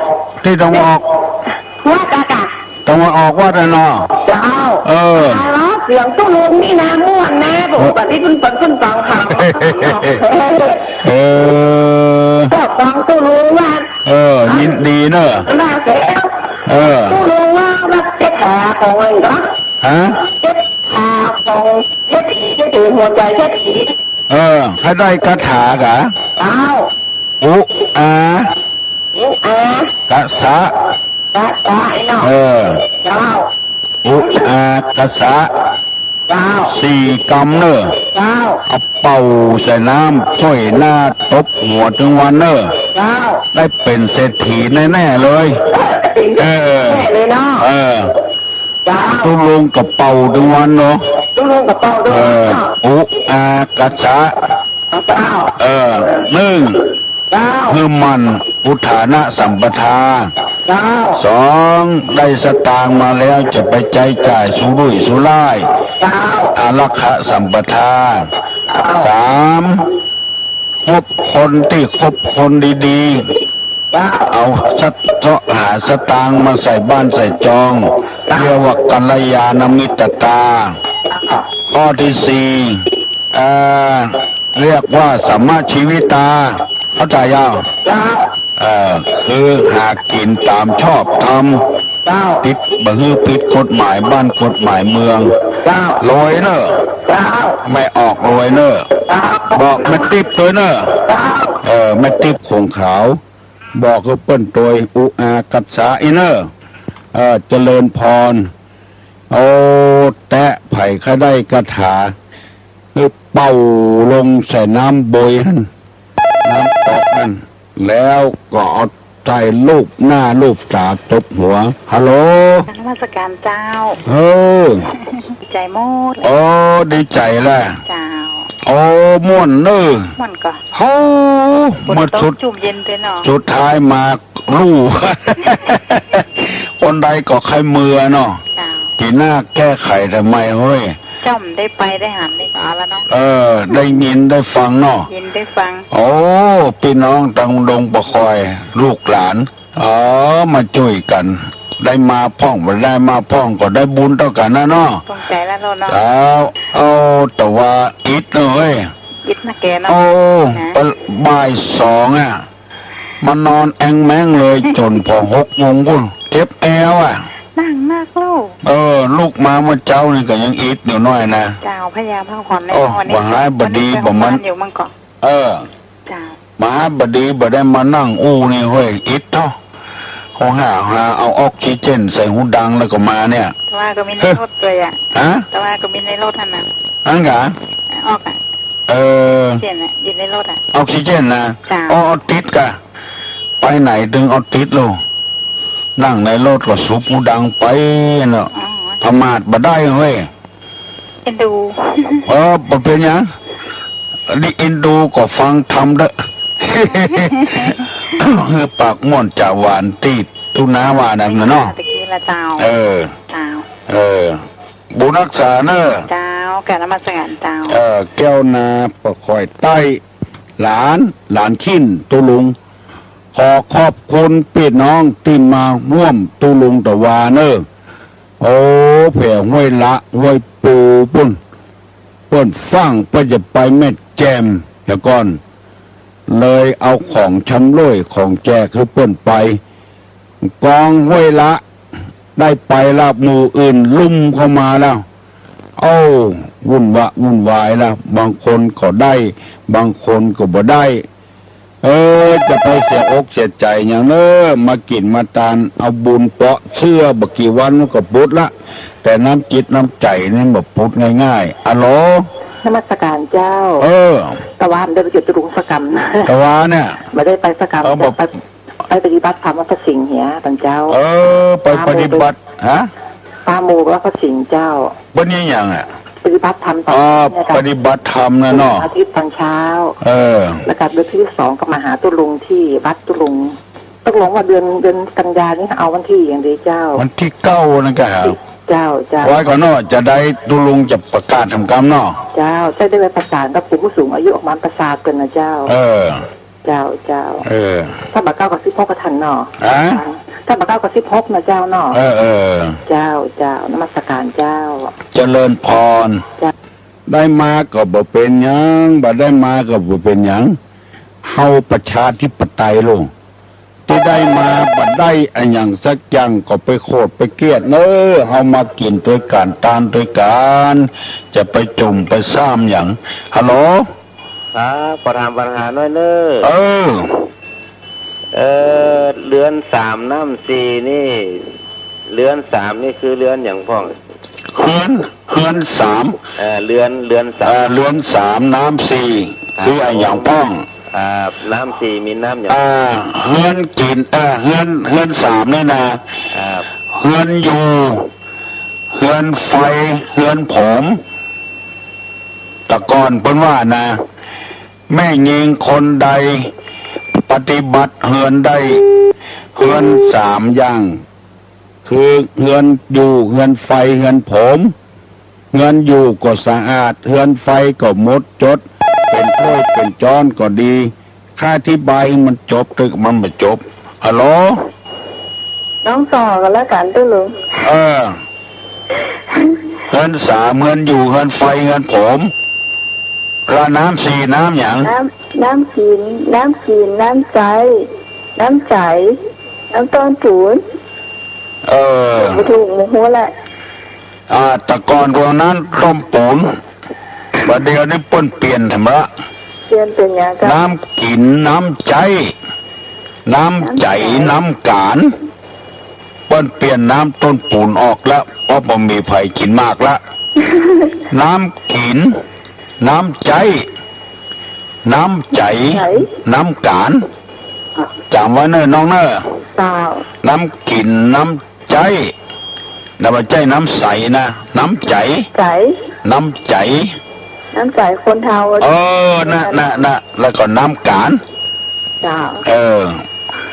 ว่ากะต้องมาออกว่าแต่นอเจ้าเสียงตุลุงนี่นะม่วนนะผมกับที่ขึ้นฟังข่าวชอบฟังตุลุงว่ายินดีเนอะน่าเสียตุลุงว่ารับเจ็บขาของอะไรก็เจ็บขาของเจ็บถีหัวใจเจ็บถีให้ได้คาถากะอุอากะสะไอ้เนาะเจ้าอุอากะสะ4 กำเนอะเอาเป่าใส่น้ำช่วยหน้าตบหัวถึงวันเนอะได้เป็นเศรษฐีแน่ๆเลยแน่เลยเนาะตุลุงกับเป่าถึงวันเนาะตุลุงกับเป่าด้วยอุอากะสะ1คือมันพุทธานะสัมปทา2ได้สตางค์มาแล้วจะไปใจจ่ายสุรุ่ยสุร่ายอารักขะสัมปทา3 คบคนที่คบคนดี เจ้า ๆ เอาสักเจาะหาสตางค์มาใส่บ้านใส่จองเรียกว่ากัลยาณมิตรตา ข้อที่สี่เรียกว่าสัมมาชีวิตาเข้าใจยัง เจ้า คือหากกินตามชอบท เจ้า ำผิดบ่ฮือผิดกฎหมายบ้านกฎหมายเมือง เจ้าร วยเนอะ เจ้า ไม่ออกรวยเนอะ เจ้า บอกไม่ติบตัวเนอะ เจ้า ไม่ติบคงขาว บอกคือเปิ้นตัวอุอากัดสาอีเนอะเจริญพรโอ้แตะไผ่ข้าได้กระถาคือเป่าลงใส่น้ำบยนั่นน้ำตกนั่นแล้วก็เอาใจลูกหน้าลูกตาตบหัวฮัลโหล นมัสการเจ้า ดีใจโมดเลย โอ้ดีใจแหละ เจ้า โอ้ม่วนเนอะ มันก็ เฮ้ ฝน มา ต สุ ก ด จุ่มเย็นด้วยเนาะ สุดท้ายมาลู่ คนใดก็ใครมือเนาะ เจ้า ทีหน้าแก้ไขทำไมเฮ้ย จ้อมได้ไปได้หันได้ต่อแล้วเนาะ ได้ยินได้ฟังเนาะ ยินได้ฟัง โอ้พี่น้องตังดงประคอย ลูกหลานมาช่วยกัน ได้มาพ่องบ่ได้มาพ่องก็ได้บุญเท่ากันนะเนาะ ตรงใจแล้วเราเนาะ แล้วเอาแต่ว่าอิดเลย ยิดนะแกเนาะ โอ้บ่ายสองมานอนแองแมงเลยจนพอ6 โมงกุ่นเจ็บแอวนั่งมากลูก ลูกมาเมื่อเจ้านี่ก็ยังอิดอยู่น้อยนะ เจ้าพยายามพักผ่อนใน โอ้ วันนี้ ว่าหายบดีบ่มัน อยู่มันก็ เจ้า มาบดีบ่ได้มานั่งอู้นี่เฮ้ยอิดเนาะเขาหาเอาออกซิเจนใส่หูดังแล้วก็มาเนี่ย แต่ว่าก็มีในรถเลยแต่ว่าก็มีในรถท่านนั้น อันกะ ออกเปลี่ยนยินในรถออกซิเจนนะ จ้า เอาติดกะไปไหนถึงเอาติดลูกนั่งในรถก็สูบหูดังไปเนาะ อ๋อ ธรรมาดบ่ได้เฮ้ย เอ็นดู บ่เป็นหยังนี่อินดูก็ฟังทำเด้อ คือปากม่วนจะหวานตีดทุน้าว่านั่นน่ะเนาะ ตะกี้ละเจ้า เจ้า บุญรักษาเนอะ เจ้าการนมัสการเจ้า แก้วนาประคอยใต้หลานขิ้นตุลุง ขอขอบคุณพี่น้องที่มาร่วมตุลุงตะวาเนอะโอ้เผ่ห้วยละห้วยปูปุ่นเปิ้นฟังเปิ้นจะไปเม็ดแจมแล้วก่อน เลยเอาของชำร่วยของแจกคือเปิ้นไป กองห้วยละ ได้ไปละหมู่อื่นลุ่มเข้ามาแล้ววุ่นวายแล้วบางคนก็ได้ บางคนก็บ่ได้ จะไปเสียอกเสียใจอย่างเนอะมากินมาตานเอาบุญเปาะเชื่อบักกี่วันก็ปุดละแต่น้ำจิตน้ำใจนี่แบบปุดง่ายๆอะโหล นมัสการเจ้า ตะวันได้ไปจุดตุรุงสกรรมนะ ตะวาเนี่ย ไม่ได้ไปสกรรมไปปฏิบัติธรรมวัดพระสิงห์เหียตันเจ้า ไปปฏิบัติป้าโมวัดพระสิงห์เจ้า วันนี้ยังปฏิบัติธรรมปฏิบัติธรรมนะเนาะอาทิตย์ตอนเช้าแล้วก็เดือนที่2ก็มาหาตุลุงที่วัดตุลุงตกลงว่าเดือนกันยานี่เอาวันที่อย่างดีเจ้าวันที่9นั่นก็หาเจ้าไว้ก่อนเนาะจะได้ตุลุงจะประกาศทำกรรมเนาะเจ้าจะได้ไปประสานกับผู้สูงอายุออกมาประสาทกันนะเจ้าเจ้าถ้าบักเก้ากับ16กระทันเนาะถ้าบักเก้ากับ16นะเจ้าเนาะเจ้านมัสการเจ้าเจริญพรได้มาก็บ่เป็นหยังบ่ได้มาก็บ่เป็นหยังเฮาประชาธิปไตยลูกที่ได้มาบ่ได้อันหยังสักอย่างก็ไปโคตรไปเกลียดเน้อเฮามากินด้วยกันตานด้วยกันจะไปจุ่มไปซ้ำหยังฮัลโหลประธานปัญหาน้อยเนอเรือน3น้ำ4นี่เรือน3นี่คือเรือนอย่างพ่องเฮือน3เรือน3เรือน3น้ำ4คืออย่างป้องน้ำ4มีน้ำอย่างเฮือนกินเฮือน3นี่นะเฮือนอยู่เฮือนไฟเฮือนผมตะกอนเพิ่นว่านะแม่ยิงคนใดปฏิบัติเฮือนได้เฮือน3อย่างคือเฮือนอยู่เฮือนไฟเฮือนผมเฮือนอยู่ก็สะอาดเฮือนไฟก็หมดจดเป็น เป็นจอนก็ดีค่าที่ใบมันจบตึกมันไม่จบฮัลโหล น้องต่อกันแล้วกันด้วยลุง เงินสามเงินอยู่เงินไฟเงินผมกระน้ำสี่น้ำอย่างน้ำกินน้ำใจน้ำต้นปูนมาถูกหมูหัวแหละตะกอนกว่านั้นต้มปูนบัดเดียวนี้เปิ้นเปลี่ยนทำละเปลี่ยนเป็นอย่างไรน้ำกินน้ำใจน้ำการเปิ้นเปลี่ยนน้ำต้นปูนออกแล้วเพราะมันมีไผ่กินมากละน้ำกินน้ำใจน้ำการจำไว้เนอะน้องเนอะน้ำกินน้ำใจน้ำใจน้ำใสนะน้ำใจน้ำใจคนเทานะแล้วก็น้ำการ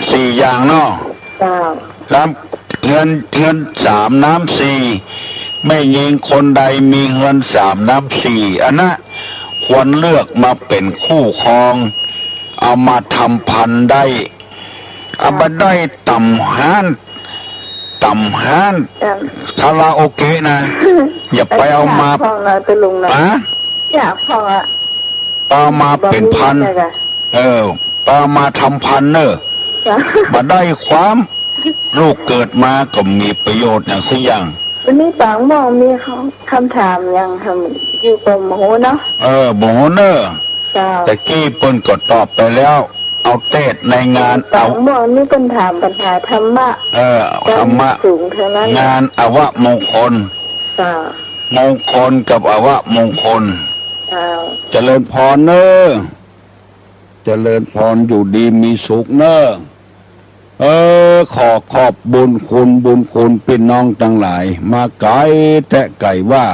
สี่อย่างเนาะน้ำเงินสามน้ำสี่ไม่ยิงคนใดมีเงินสามน้ำสี่อันนะควรเลือกมาเป็นคู่ครองเอามาทำพันได้เอามาได้ต่ำห้านคาราโอเกะนะอย่าไปเอามาอยากพอเอามาเป็นพันเอามาทำพันเนอะมาได้ความลูกเกิดมาก็มีประโยชน์อย่างสิ่งอย่างวันนี้ปังมองมีคำถามยังทำอยู่กับหมูเนาะหมูเนอะแต่กี้เปิ้นก็ตอบไปแล้วเอาเทศในงานเอามองนี่เป็นถามปัญหาธรรมะธรรมะสูงเท่านั้นงานอวมงคลมงคลกับอวมงคลเจริญพรเนอะเจริญพรอยู่ดีมีสุขเนอะขอบบุญคุณพี่น้องทั้งหลายมาไกลแต่ไก่ว่า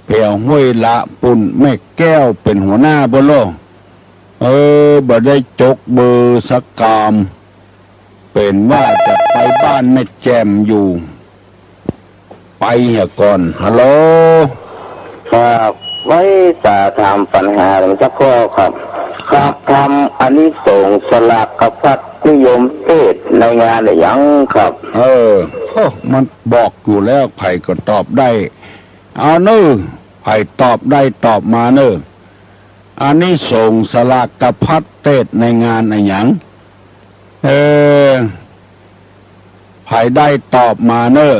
เปี่ยวห้วยละปุ่นแม่แก้วเป็นหัวหน้าบนโลกบ่ได้จกเบอร์สักกามเป็นว่าจะไปบ้านแม่แจมอยู่ไปเหี่ยก่อนฮัลโหลครับไว้จะทำปัญหาหรือจะข้อครับทำอันนี้ส่งสลากกับพัดนิยมเทศในงานหรือยังครับมันบอกอยู่แล้วไผ่ก็ตอบได้เอาเนอะไผ่ตอบได้ตอบมาเนอะอันนี้ส่งสลากกับพัดเทศในงานอะไรอย่างไผ่ได้ตอบมาเนอะ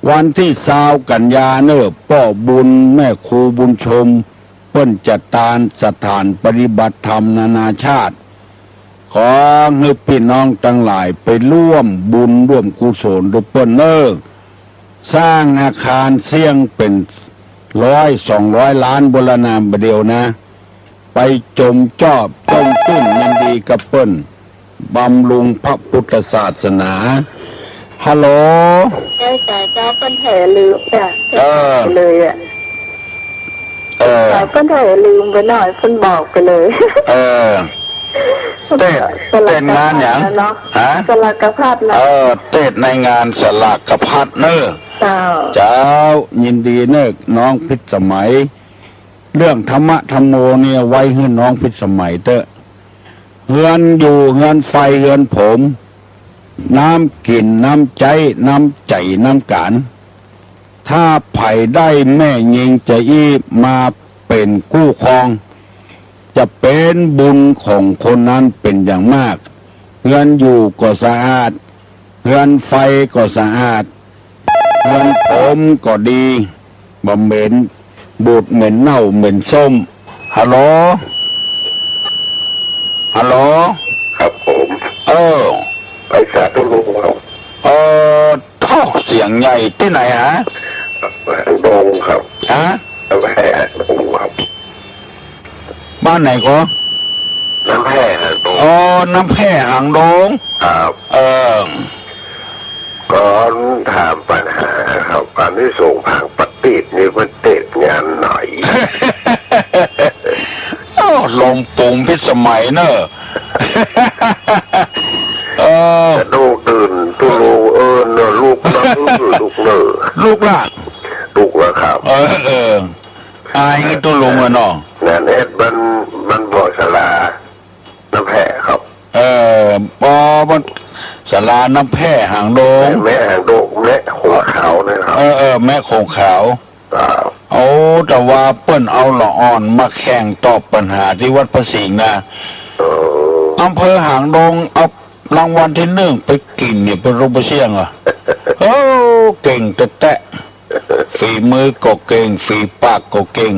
วันที่20 กันยาเนอะพ่อบุญแม่ครูบุญชมเปิ้นจัดการสถานปฏิบัติธรรมนานาชาติขอให้พี่น้องทั้งหลายไปร่วมบุญร่วมกุศลด้วยเปิ้นเนอะสร้างอาคารเสี่ยงเป็น100-200 ล้านโบราณามเดียวนะไปจมจอบต้มตุ้นยินดีกับเปิ้นบำรุงพระพุทธศาสนาฮัลโหลใช่เจ้าเปิ้นแถลืมเลยเปิ้นแถลืมไปหน่อยเปิ้นบอกไปเลยเต้นงานอย่างสลากพัดนะเต้นในงานสลากพัดเนอะเจ้ายินดีเนอะน้องพิสมัยเรื่องธรรมะธรรมโมเนี่ยไว้ให้น้องพิสมัยเถอะเฮือนอยู่เฮือนไฟเฮือนผมน้ำกินน้ำใจน้ำใจน้ำการถ้าไผ่ได้แม่ยิงจะอี้มาเป็นคู่ครองจะเป็นบุญของคนนั้นเป็นอย่างมากเฮือนอยู่ก็สะอาดเฮือนไฟก็สะอาดเฮือนผมก็ดีบ่เหม็นบูดเหม็นเน่าเหม็นส้มฮัลโหลครับผมไปสาธุลุงครับท่อเสียงใหญ่ที่ไหนฮะดงครับแพร่ดงครับบ้านไหนก็น้ำแพร่หางดงน้ำแพร่หางดงครับก็ถามปัญหาครับการที่ส่งทางปฏิทินนี่มันเตะงานไหนลมปุ่งพิสมัยเนอะจะดูตื่นตุลูเนอะลูกนะลูกเนอะลูกละครับอายตุลุงอะเนาะน านเอ็ดมันบ่อสลาน้ำแผ่ครับ ปอมันสลาน้ำแพร่หางโดง แม่หางโดงแม่หัวขาวนะครับ แม่โคงขาว ครับ เอาแต่ว่าเปิ้นเอาละอ่อนมาแข่งตอบปัญหาที่วัดพระสิงห์นะอำเภอหางดงเอารางวัลที่1ไปกินเนี่ยเป็นรูปเสียงอ่ะเก่งแต่ฝีมือก็เก่งฝีปากก็เก่ง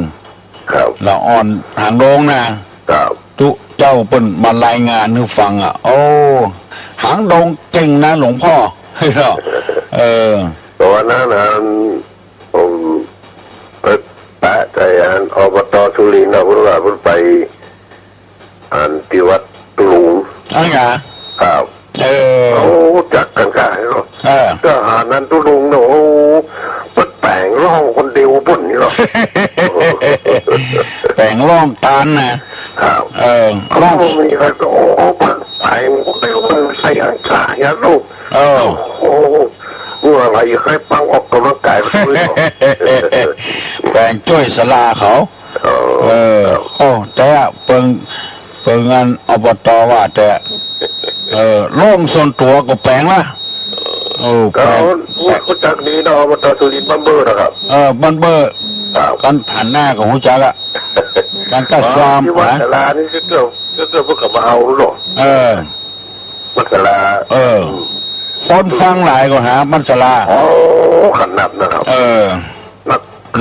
ครับ ละอ่อนหางดงนะครับ ทุเจ้าเปิ้นมารายงานให้ฟังอ่ะโอ้หางดงเก่งนะหลวงพ่อเฮ้ยตอนนั้นผมแปะใจอบตสุรินทร์นะพูดว่าพูดไปที่วัดตุลุงครับจักกันกันเนาะก็หานั้นตุลุงเนาะปัดแปลงร่องคนเดียวบนนี่หรอแปลงร่องตาลนะครับร่องมีใครก็ปัดแปลงคนเดียวมันใส่อังกาอย่างลูกอะไรใครปังออกกำลังกายไปด้วยแปลงจ้อยสลาเขาแต่เปิงงานอบตว่าแต่ร่องส่วนตัวก็แปลงละก็คนจากนี้เนาะอบตสุรินทร์บัมเบอร์นะครับบัมเบอร์กันผ่านหน้าของหัวใจละการตัดซ้อมที่วัดสลานี่ก็พวกกับมาเอาหรอวัดสลาคนฟังหลายก็หามันสลาขันนับนะครับ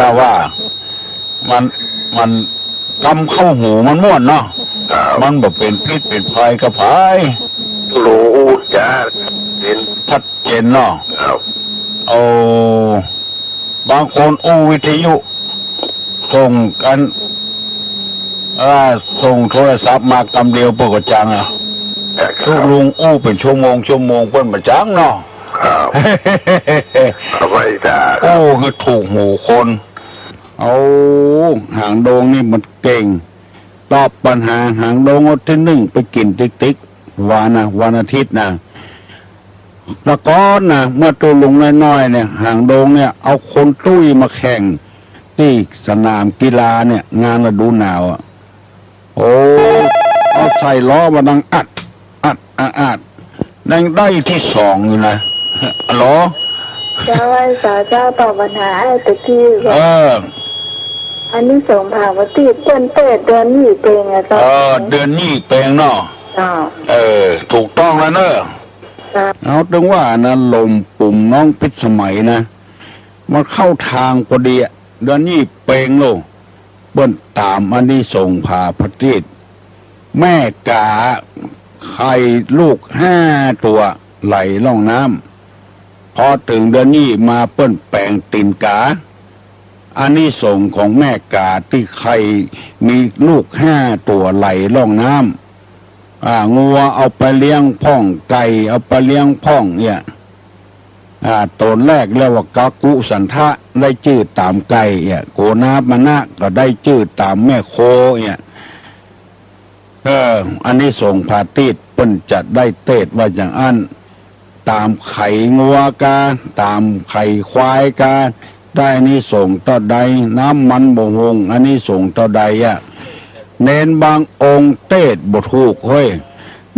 น่าว่ามันกำเข้าหูมันม่วนเนาะมันแบบเป็นพิษเป็นภัยกระพายรู้จ้าเห็นชัดเจนเนาะบางคนวิทยุส่งกันส่งโทรศัพท์มากำเดียวปกติจังทุกลุงเป็นชั่วโมงเพิ่นประจังเนาะไม่ได้คือถูกหูคนหางโดงนี่มันเก่งตอบปัญหาหางโดงที่1ไปกินติ๊กวันอาทิตย์ตะก้อนเมื่อตัวลุงน้อยๆเนี่ยหางโดงเนี่ยเอาคนตุ้ยมาแข่งที่สนามกีฬาเนี่ยงานฤดูหนาวเอาใส่ล้อมาดังอัดดังได้ที่2อยู่นะล้อเจ้าไอ้สาเจ้าตอบปัญหาไอ้ตะกี้อันนี้ส่งผ่านมาตีเดือนนี้เปงเดือนนี้เปงเนาะถูกต้องแล้วเนอะเอาถึงว่านะลมปุ่มน้องพิษสมัยนะมาเข้าทางพอดีเดือนนี้เปงโลเบิ้นตามอันนี้ส่งผ่าพระติดแม่กาไข่ลูก5 ตัวไหลล่องน้ำพอถึงเดือนนี้มาเปิ้นแปลงตีนกาอันนี้ส่งของแม่กาที่ไข่มีลูก5 ตัวไหลล่องน้ำงัวเอาไปเลี้ยงพ่องไก่เอาไปเลี้ยงพ่องเนี่ยตนแรกเรียกว่ากากุสันทะได้ชื่อตามไก่โกนาบมณะก็ได้ชื่อตามแม่โคอันนี้ส่งพาติดเปิ้นจะได้เตดว่าอย่างอันตามไข่งัวกาตามไข่ควายกาได้นี่ส่งต่อใดน้ำมันบ่หงอันนี้ส่งต่อใดเน้นบางองค์เตดบ่ถูกเฮ้ย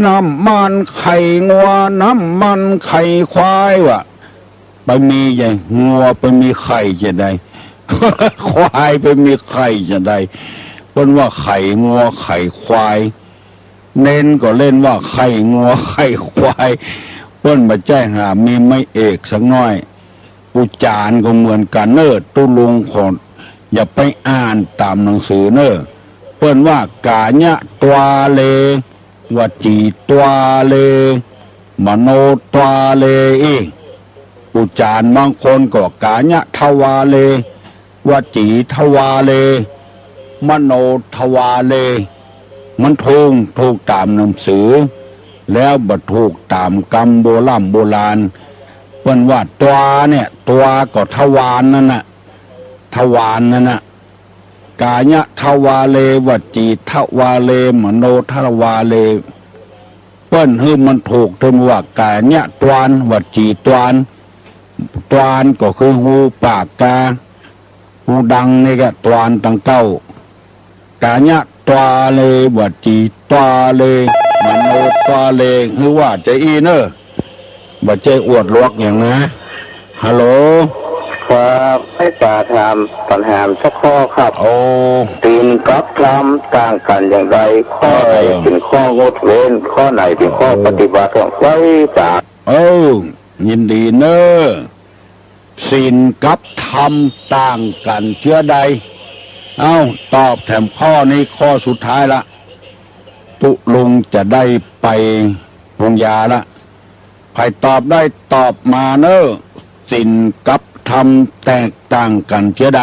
น้ำมันไข่งัวน้ำมันไข่ควายวะไปมีใหญ่งัวไปมีไข่จะได้ ควายไปมีไข่จะได้เพิ่นว่าไข่งัวไข่ควายเน้นก็เล่นว่าไข่งัวไข่ควายเพิ่นมาแจ้งหามีไม่เอกสักน้อยอุจารก็เหมือนกันเนอตุลุงคนอย่าไปอ่านตามหนังสือเนอเพิ่นว่ากาญะตวาเลวจีตวาเลมโนตวาเลอุจารบางคนก็กาญะทวาเลวจีทวาเลมโนทวาเลมันถูกตามหนังสือแล้วบ่ถูกตามกรรมโบราณเพิ่นว่าตัวเนี่ยตัวก็ทวารนั่นน่ะทวารนั่นน่ะกาญะทวาเลวจีทวาเลมโนทวาเลเพิ่นคือมันถูกถึงว่ากาญะตวานวจีตวานก็คือหูปากกาหูดังนี่ก็ตวานตั้งเก้า กาญะตัวเลวจีตัวเลมโนตัวเลหรือว่าใจอีเนอะบ่ใจอวดลวกอย่างนะฮัลโหลครับให้ตาถามปัญหาสักข้อครับโอ้ตีนกับธรรมต่างกันอย่างไรข้อไหนเป็นข้องดเว้นข้อไหนเป็นข้อปฏิบัติของไว้ตายินดีเนอะศีลกับธรรมต่างกันเชื่อใดตอบแถมข้อนี้ข้อสุดท้ายละตุลุงจะได้ไปโรงยาละใครตอบได้ตอบมาเนอะศีลกับธรรมแตกต่างกันเชื่อใด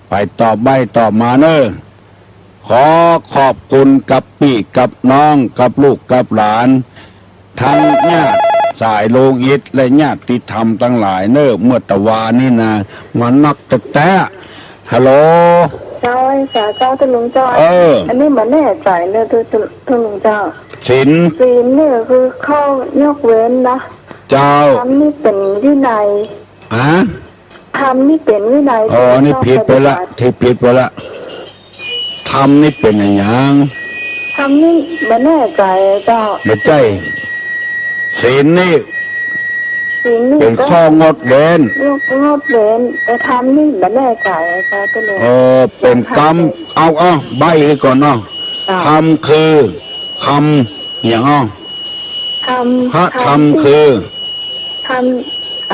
ไปตอบใบตอบมาเนอะขอขอบคุณกับพี่กับน้องกับลูกกับหลานทั้งญาติสายโลหิตและญาติธรรมทั้งหลายเนอะเมื่อตะวานี่นะมันนักแต่ฮัลโหลเจ้าไอ้สาเจ้าตุลุงเจ้าอันนี้มันแน่ใจเนอะตุลุงเจ้าศีลเนี่ยคือข้อยกเว้นนะเจ้าทำนี่เป็นวินัยทำนี่เป็นวินัยนี่ผิดไปละที่ผิดไปละทำนี่เป็นอย่างทำนี่มันแน่ใจเจ้าไม่ใช่ศีลนี่เป็นข้องดเว้นงดเว้นแต่ทำนี่มันแน่ใจเจ้าตุลุงเป็นกรรมเอาใบให้ก่อนเนาะทำคือคำอย่างพระธรรมคือท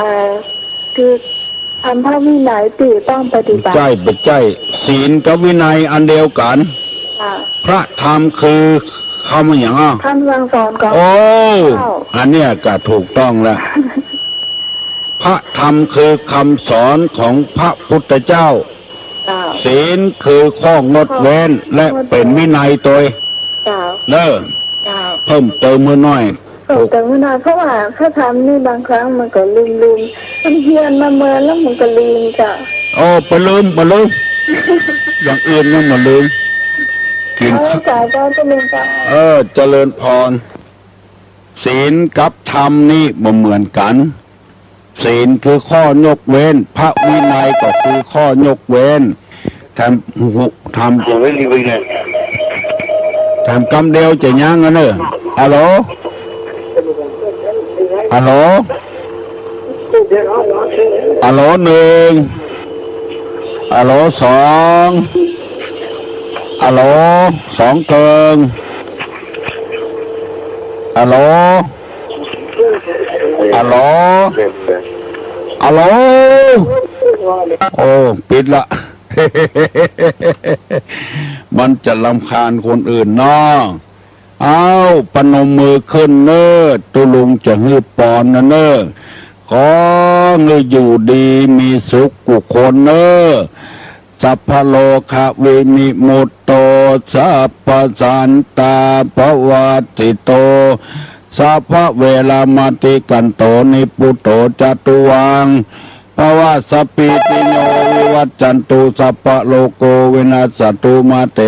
ำคือทำพระวินัยที่ต้องปฏิบัติใช่ศีลกับวินัยอันเดียวกันพระธรรมคือคำอย่างคำสั่งสอนก่อนอันเนี้ยก็ถูกต้องแล้วพระธรรมคือคำสอนของพระพุทธเจ้าศีลคือข้องดเว้นและเป็นวินัยตัวเด้อเพิ่มเติมมือน้อยแต่เมื่อนานเพราะว่าถ้าทำนี่บางครั้งมันก็ลืมมันเฮียนมาเมื่อแล้วมันก็ลืมจ้ะไปลืมอย่างอื่นยังมาลืมกินจ่ายก็จะลืมจ้ะเจริญพรศีลกับธรรมนี่บ่เหมือนกันศีลคือข้อยกเว้นพระวินัยก็คือข้อยกเว้นทำกรรมเดียวจะย่างกันเนอะฮัลโหลฮัลโหลหนึ่งฮัลโหลสองฮัลโหลสองเกิงฮัลโหลปิดละ มันจะรำคาญคนอื่นเนาะปนมมือขึ้นเนอตุลุงจะฮือปอนนะเนอขอเงยอยู่ดีมีสุขกุคนเนอสัพพโลกเวนิมุตโตสัพพสันตาภวัติโตสัพพเวลามติกันโตนิปุตโตจตุวังภวะสปิติโยวิวัจจันตุสัพพโลโกวินาศตุมาเต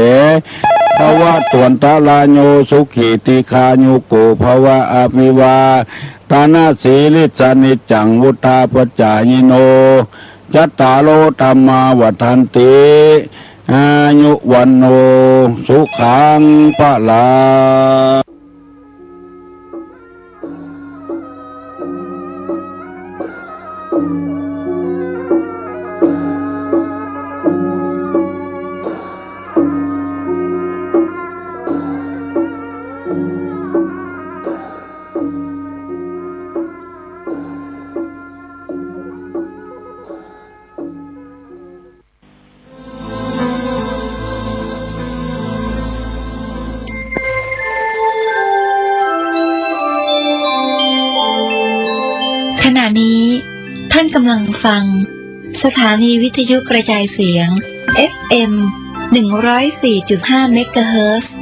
ภวะตวนตาลาโยสุขีติคาโยโกภวะอภิวาทานาสีลิสานิจังวุธาปจายโนจัตตาโลธรรมาวัฏันติอายุวันโนสุขังพลาขณะนี้ท่านกำลังฟังสถานีวิทยุกระจายเสียง FM 104.5 เมกะเฮิรตซ์